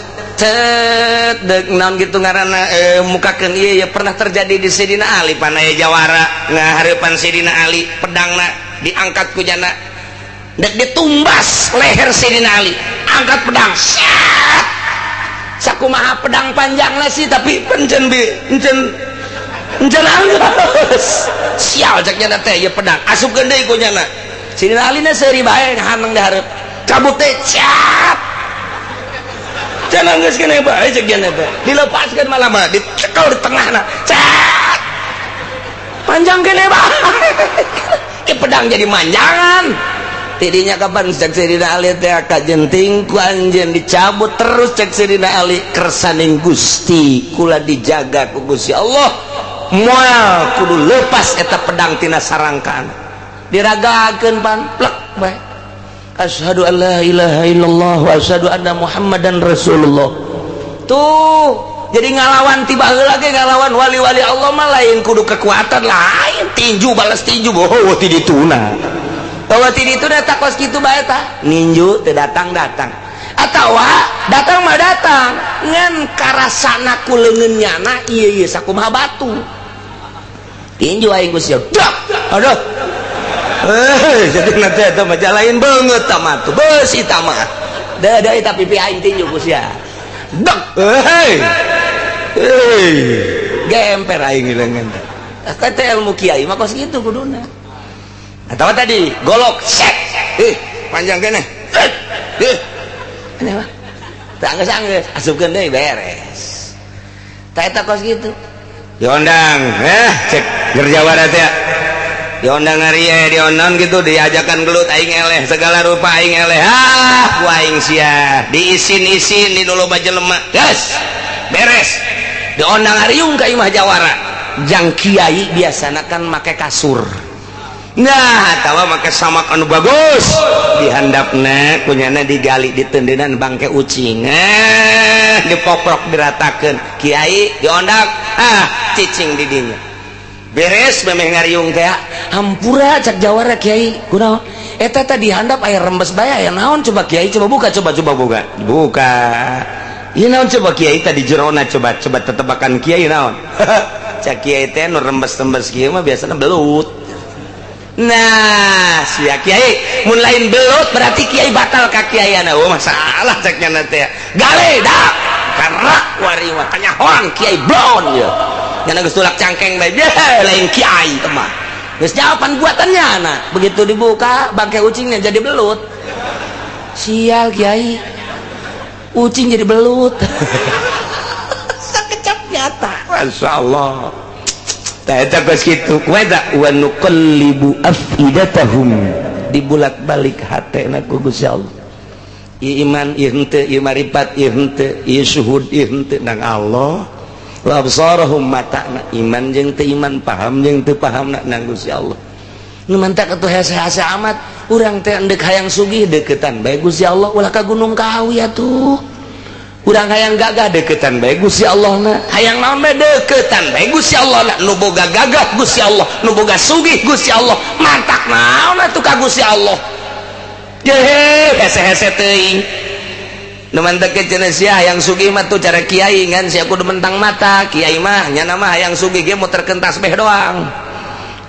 Speaker 1: dek naon gitu ngaranna mukakeun ieu ya pernah terjadi di Sidina Ali panaya jawara ngahareupan Sidina Ali pedangna diangkat ku jana dek ditumbas leher Sidina Ali angkat pedang syat sakumaha pedang panjangna sih tapi pencen halus sial cek nyana teh ieu pedang asupkeun deui ku jana Sidina Ali na seuri bae ngahaneng dihareup cabut teh syat jangan geus kene bae cek jana teh dilepaskeun malah mah dicekel di tengahna cet panjang kene bae ke pedang jadi manjangan tidinya kapan cek Sidina Ali teh kajenting ku anjeun dicabut terus cek Sidina Ali kersaning Gusti kula dijaga ku Gusti Allah moal kudu lepas eta pedang tina sarangkan diragakeun pan plek bae asyhadu an la ilaha illallah wa asyhadu anna muhammadan rasulullah tuh jadi ngalawan tiba heula ge ngalawan wali-wali Allah mah lain kudu kekuatan lain tinju balas tinju boh ti dituna bahwa ti dituna takos kitu bae tah ninju teu datang-datang atawa datang mah datang ngan karasana ku leungeunnyana ieu sakumaha batu tinju aing Gusti aduh jadi nanti itu mah jalain banget tamat tuh besi tamat dah tapi pipi aing tinju ku sia dek gemper aing leungeun kata ilmu kiai mah kos kitu kuduna atawa tadi golok set panjang kene kenapa tanggeus asupkeun deui beres tah eta kos kitu diondang cek gerjawara teh diondang ngaria diondang gitu diajakan gelut aing eleh segala rupa aing eleh ku aing sia diisin-isin di dulu bajelema yes beres diondang hariung ka imah jawara jang kiai biasana kan make kasur nah tawa make samak anu bagus dihandapna kunyana digali ditendenan bangke ucing dipoprok diratakeun kiai diondang cicing di dinya beres memeh ngariung teh hampura cak jawara kiai kunaon eta tadi handap aya rembes bae aya naon coba kiai coba buka buka ieu naon coba kiai tadi jerona coba tetebakan kiai naon cak kiai teh nu rembes-rembes kieu mah biasana belut nah sia kiai mun lain belut berarti kiai batal ka kiaiana masalah caknya teh gale dah karena wari mah tanya orang kiai blon ya nyana geus tulak cangkeng bae lain kiai mah geus jawaban buatannya nah begitu dibuka bangke ucingnya jadi belut sial kiai ucing jadi belut sakecap nyata masyaallah tah eta geus kitu kueda wa nuqallibu afidatahum dibulak-balik hatena ku Gusti Allah iman henteu ieu marifat henteu ieu syuhud henteu nang Allah wa absarahum matana iman jeung teu iman paham jeung teu paham nang Gusti Allah nu mantak atuh hese-hese amat urang teh endek hayang sugih deketan bae Gusti Allah ulah ka Gunung Kawi atuh urang hayang gagah deketan bae Gusti Allah na hayang naon bae deketan bae Gusti Allah na nu boga gagah Gusti Allah nu boga sugih Gusti Allah mantak naon atuh ka Gusti Allah yehe hese-hese teuing nu mantek cenah sia hayang sugih mah tuh cara kiai ngan sia kudu mentang mata kiai mah nya nama hayang sugih ge muterkeun tasbih doang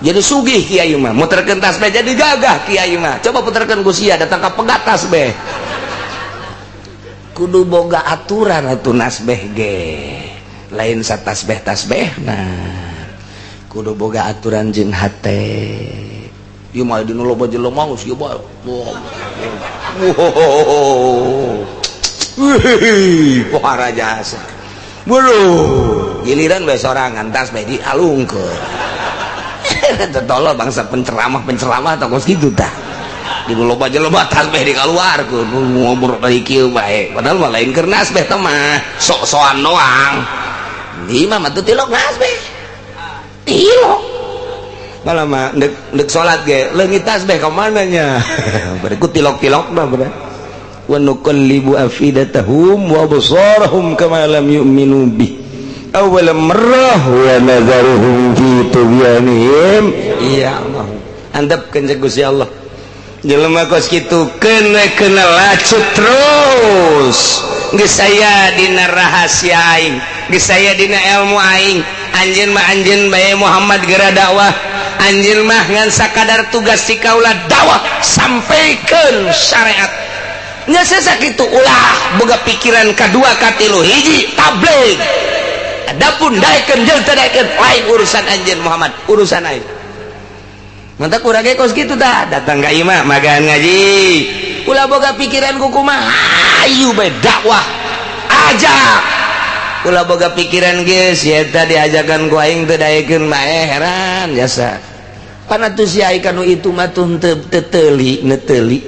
Speaker 1: jadi sugih kiai mah muterkeun tasbih jadi gagah kiai mah coba puterkeun ku sia datang ka pegat tasbih kudu boga aturan atuh nasbih ge lain satasbih nah kudu boga aturan jeung hate ieu mah dina loba jelema geus ieu bae wih pohara jasa giliran we sorangan tas bae dialungkeun tolol bangsa penceramah tokos kitu tah di loba jelema tas bae dikaluarkeun ngomong dari kieu bae padahal mah lain keur nasbeh teh mah sok-sokan doang di mah mah teu tilok nasbeh tilok malah mah dek salat ge leungit tasbih ka mana nya bari ku tilok-tilok mah beureun wa nuqallibu afidatahum wa absarahum kama lam yu'minu bi awwal marrah wa nadharuhum fi tughyanihim ya Allah andapkeun ka Gusti Allah jelema kos kitu keun kena lacut terus geus aya dina rahasia aing geus aya dina ilmu aing anjeun mah anjeun bae Muhammad geura dakwah anjeun mah ngan sakadar tugas ti kaula dakwah sampaikeun syariat nya sasakitu ulah boga pikiran kadua katilu hiji tabligh adapun daekeun jeung teu daekeun lain urusan anjeun Muhammad urusan aing mantak urang ge kos kitu tah datang ka imah magahan ngaji ulah boga pikiran kumaha ayu bae dakwah ajak ulah boga pikiran geus eta diajakan ku aing teu daekeun mah heran jasa pana tuh si aing kanu itu mah tuh teu neuteuli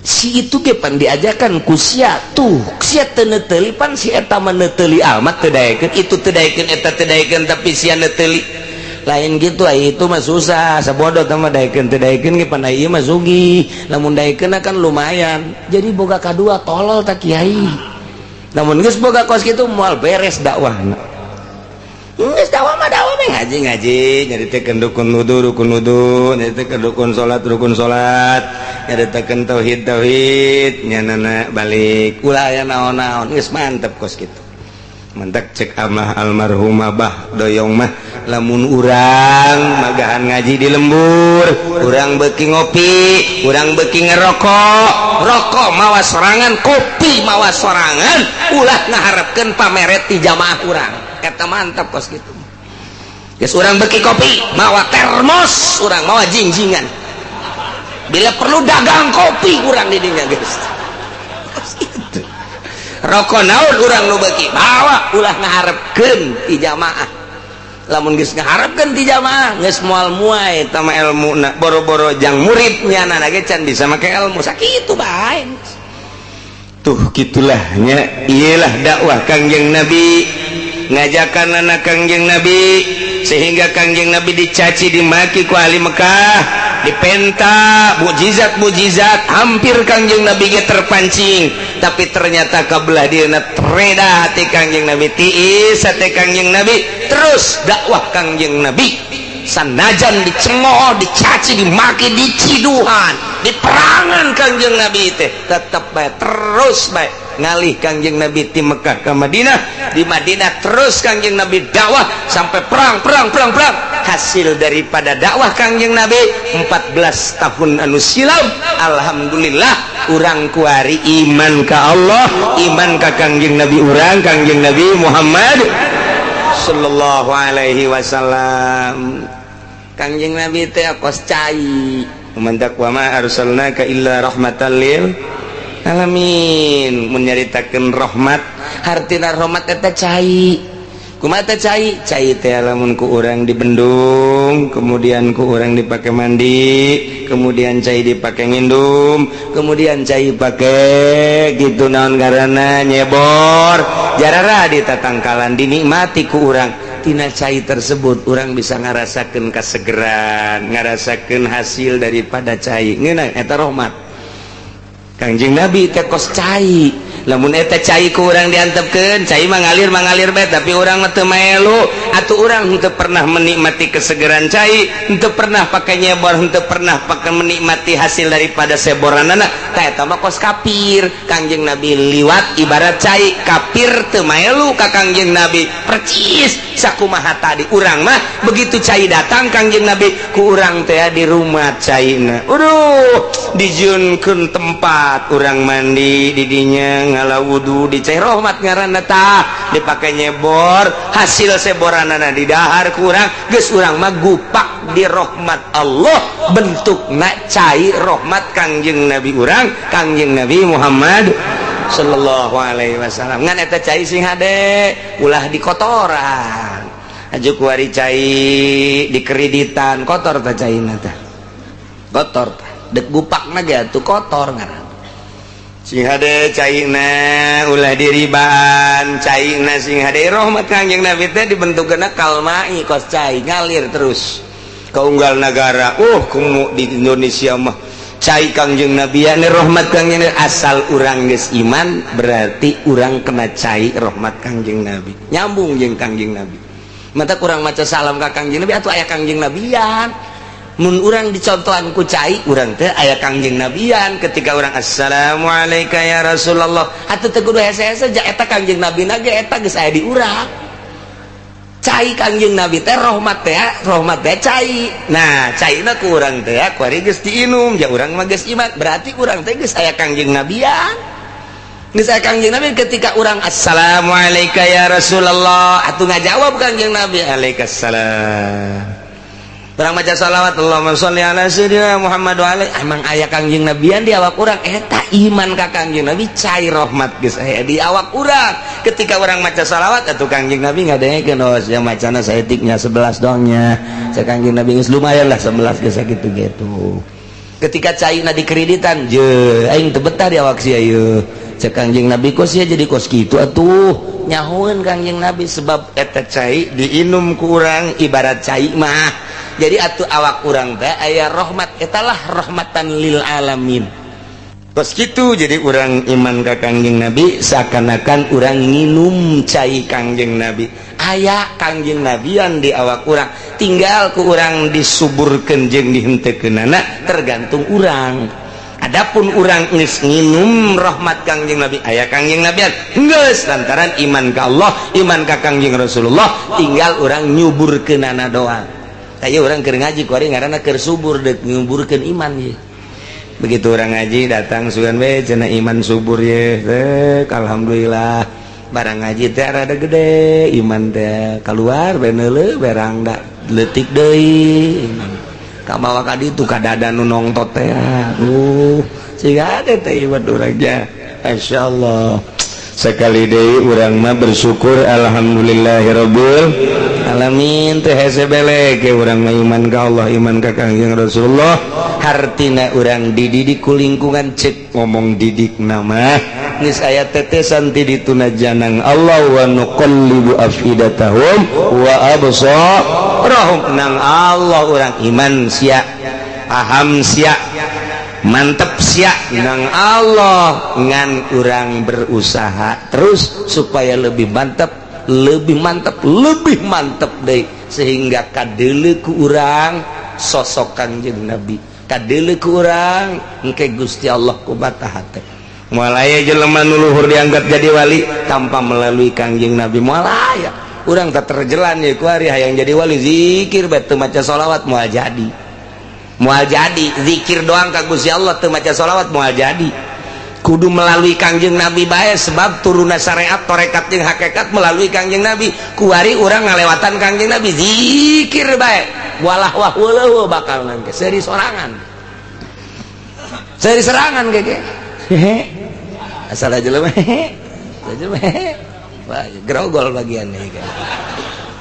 Speaker 1: si itu ge pan diajakan ku sia tuh sia teu neuteuli pan si eta mah neuteuli amat teu daekeun itu teu daekeun eta teu daekeun tapi sia neuteuli lain gitu itu mah susah sabodo teh mah daekeun teu daekeun ge pan ieu mah sugih lamun daekeun kan lumayan jadi boga kadua tolol tak kiai namun geus boga kos kitu moal beres dakwahna geus dakwah mah ngaji nyaritekeun rukun wudu nyaritekeun rukun salat nyaritekeun tauhid nyanana balik ulah aya naon-naon geus mantep kos kitu mantak cek amah almarhumah bah doyong mah lamun urang magahan ngaji di lembur urang beuki ngopi urang beuki ngerokok mawa sorangan kopi mawa sorangan ulah ngaharepkeun pameret ti jamaah urang eta mantap kos kitu geus urang beuki kopi mawa termos urang mawa jingjingan bila perlu dagang kopi urang di dinya geus rokok naon urang nu beuki bawa ulah ngaharepkeun ti jamaah lamun geus ngaharepkeun ti jamaah geus moal muai tama ilmuna boro-boro jang muridnya na ge can bisa make ilmu sakitu bae tuh gitulah nya iyalah dakwah Kangjeng Nabi ngajakan anak Kangjeng Nabi sehingga Kangjeng Nabi dicaci dimaki ku ahli Mekah dipenta mujizat hampir Kangjeng Nabi ge terpancing tapi ternyata kabelah dieuna reda hati Kangjeng Nabi tiis hati Kangjeng Nabi terus dakwah Kangjeng Nabi sanajan dicemooh dicaci dimaki diciduhan diperangan Kangjeng Nabi teh tetep bae terus bae ngalih Kangjeng Nabi di Mekah ke Madinah di Madinah terus Kangjeng Nabi dakwah sampai perang hasil daripada dakwah Kangjeng Nabi 14 tahun anu silam alhamdulillah urang kuari iman ka Allah iman ka Kangjeng Nabi urang Kangjeng Nabi Muhammad sallallahu alaihi wasallam Kangjeng Nabi teh akos cai mantak wa ma arsalnaka illa rahmatan lil alamin menyaritakeun rahmat hartina rahmat eta cai kumaha teh cai teh lamun ku urang dibendung kemudian ku urang dipake mandi kemudian cai dipake ngindum kemudian cai pake gitu naon ngaranna nyebor jarara di tatangkalan dinikmati ku urang tina cai tersebut urang bisa ngarasakeun kasegeran ngarasakeun hasil daripada cai ngeunah eta rahmat Kangjeng Nabi teh kos cai lamun eta cai ku urang diantepkeun cai mangalir bae tapi urang mah teu maelu atuh urang henteu pernah menikmati kesegeran cai henteu pernah pakai nyebor henteu pernah pakai menikmati hasil daripada seboranana tah eta mah kos kafir Kangjeng Nabi liwat ibarat cai kafir teu maelu ka Kangjeng Nabi percis sakumaha tadi urang mah begitu cai datang Kangjeng Nabi ku urang teh di rumah caina dijieunkeun tempat urang mandi di dinya ngala wudu di cai rahmat ngaranna tah dipake nyebor hasil seboranana di dahar ku urang geus urang mah gupak di rahmat Allah bentukna cai rahmat Kangjeng Nabi urang Kangjeng Nabi Muhammad sallallahu alaihi wasallam ngan eta cai sing hade ulah di kotoran aja kuari cai di kreditan kotor tah caina tah kotor tah dek gupakna ge atuh kotor ngaran sing hade caina ulah diribaan caina sing hade rahmat Kangjeng Nabi teh dibentukeunna kalmai kos cai ngalir terus ka unggal negara kumu di Indonesia mah cai Kangjeng Nabi ya rahmat Kangjeng Nabi asal urang geus iman berarti urang kena cai rahmat Kangjeng Nabi nyambung jeung Kangjeng Nabi mata kurang maca salam ka Kangjeng Nabi atuh aya Kangjeng Nabian mun urang dicontohan ku cai urang teh aya Kangjeng Nabian ketika urang assalamualaikum ya Rasulullah atuh teh kudu hese-hese ja eta Kangjeng Nabi na ge eta geus aya di urang cai Kangjeng Nabi teh rahmat teh cai nah caina ku urang teh kuari geus diinum ja urang mah geus iman berarti urang teh geus aya Kangjeng Nabian geus aya Kangjeng Nabi ketika urang assalamualaikum ya Rasulullah atuh ngajawab Kangjeng Nabi alaikassalam urang maca salawat Allahumma sholli ala sayyidina Muhammad wa alaihi emang aya Kangjeng Nabian di awak urang eta iman ka Kangjeng Nabi cai rahmat geus aya di awak urang ketika urang maca salawat atuh Kangjeng Nabi ngadengekeun yang macana saeutiknya 11 doangnya sa Kangjeng Nabi geus lumayan lah 11 geus sakitu gitu ketika caina di kreditan je aing teu betah di awak sia ieu sa Kangjeng Nabi kos sia jadi kos kitu atuh nyahoeun Kangjeng Nabi sebab eta cai diinum ku urang ibarat cai mah jadi atuh awak urang teh aya rahmat etalah rahmatan lil alamin terus gitu jadi urang iman ka Kangjeng Nabi seakan-akan urang nginum cai Kangjeng Nabi aya Kangjeng Nabian di awak urang tinggal ku urang disuburkeun jeung dihenteukeunana tergantung urang adapun urang geus nginum rahmat Kangjeng Nabi aya Kangjeng Nabian geus lantaran iman ka Allah iman ka Kangjeng Rasulullah tinggal urang nyuburkeunana doang aya urang keur ngaji kuari ngaranna keur subur deuk nyuburkeun iman ye begitu orang ngaji datang sugan we cenah iman subur ye alhamdulillah barang ngaji teh rada gede iman teh keluar beneuleuh berang da leutik deui iman ka mawa ka ditu ka dada nu nongtot teh siga ade teh iman urangnya masyaallah sekali deui urang mah bersyukur alhamdulillahirabbil alamin. Teh hese beleke urang iman ka Allah, iman ka Kangjeng Rasulullah. Hartina urang dididik ku lingkungan, cek ngomong didik nama geus aya tetesan ti dituna janang Allah. Wa nuqallibu afidatahum wa absarahum, nang Allah urang iman sia, paham sia, mantep sia nang Allah, ngan urang berusaha terus supaya lebih mantep, lebih mantep, lebih mantep deh, sehingga kadeuleu ku urang sosok Kangjeng Nabi, kadeuleu ku urang engke Gusti Allah kumaha teh. Moal aya jelema nu luhur diangkat jadi wali tanpa melalui Kangjeng Nabi, moal aya urang tak terjelan ya ku ari hayang jadi wali, zikir bae teu maca sholawat moal jadi. Moal jadi zikir doang ka Gusti Allah teu maca sholawat moal jadi. Kudu melalui Kangjeng Nabi bae, sebab turunna syariat tarekat jeung hakikat melalui Kangjeng Nabi. Kuari urang ngalewatan Kangjeng Nabi, zikir bae walah wahuleuh bakal nangke seri sorangan. Seri serangan gege. Hehe. Asal aja leuh hehe. Aja hehe. Wah, grogol bagian ieu kan.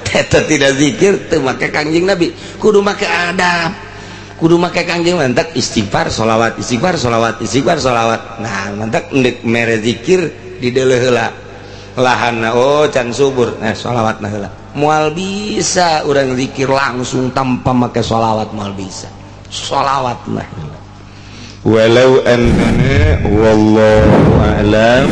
Speaker 1: Eta tidak zikir teu make Kangjeng Nabi, kudu make adab. Kudu make Kangjeng mantak istighfar sholawat, istighfar sholawat, istighfar sholawat. Nah mantak ndek mere zikir di deuleu heula lahanna, oh can subur, nah sholawatna heula. Moal bisa urang zikir langsung tanpa make sholawat, moal bisa sholawatna heula. Walau annana wallahu a'lam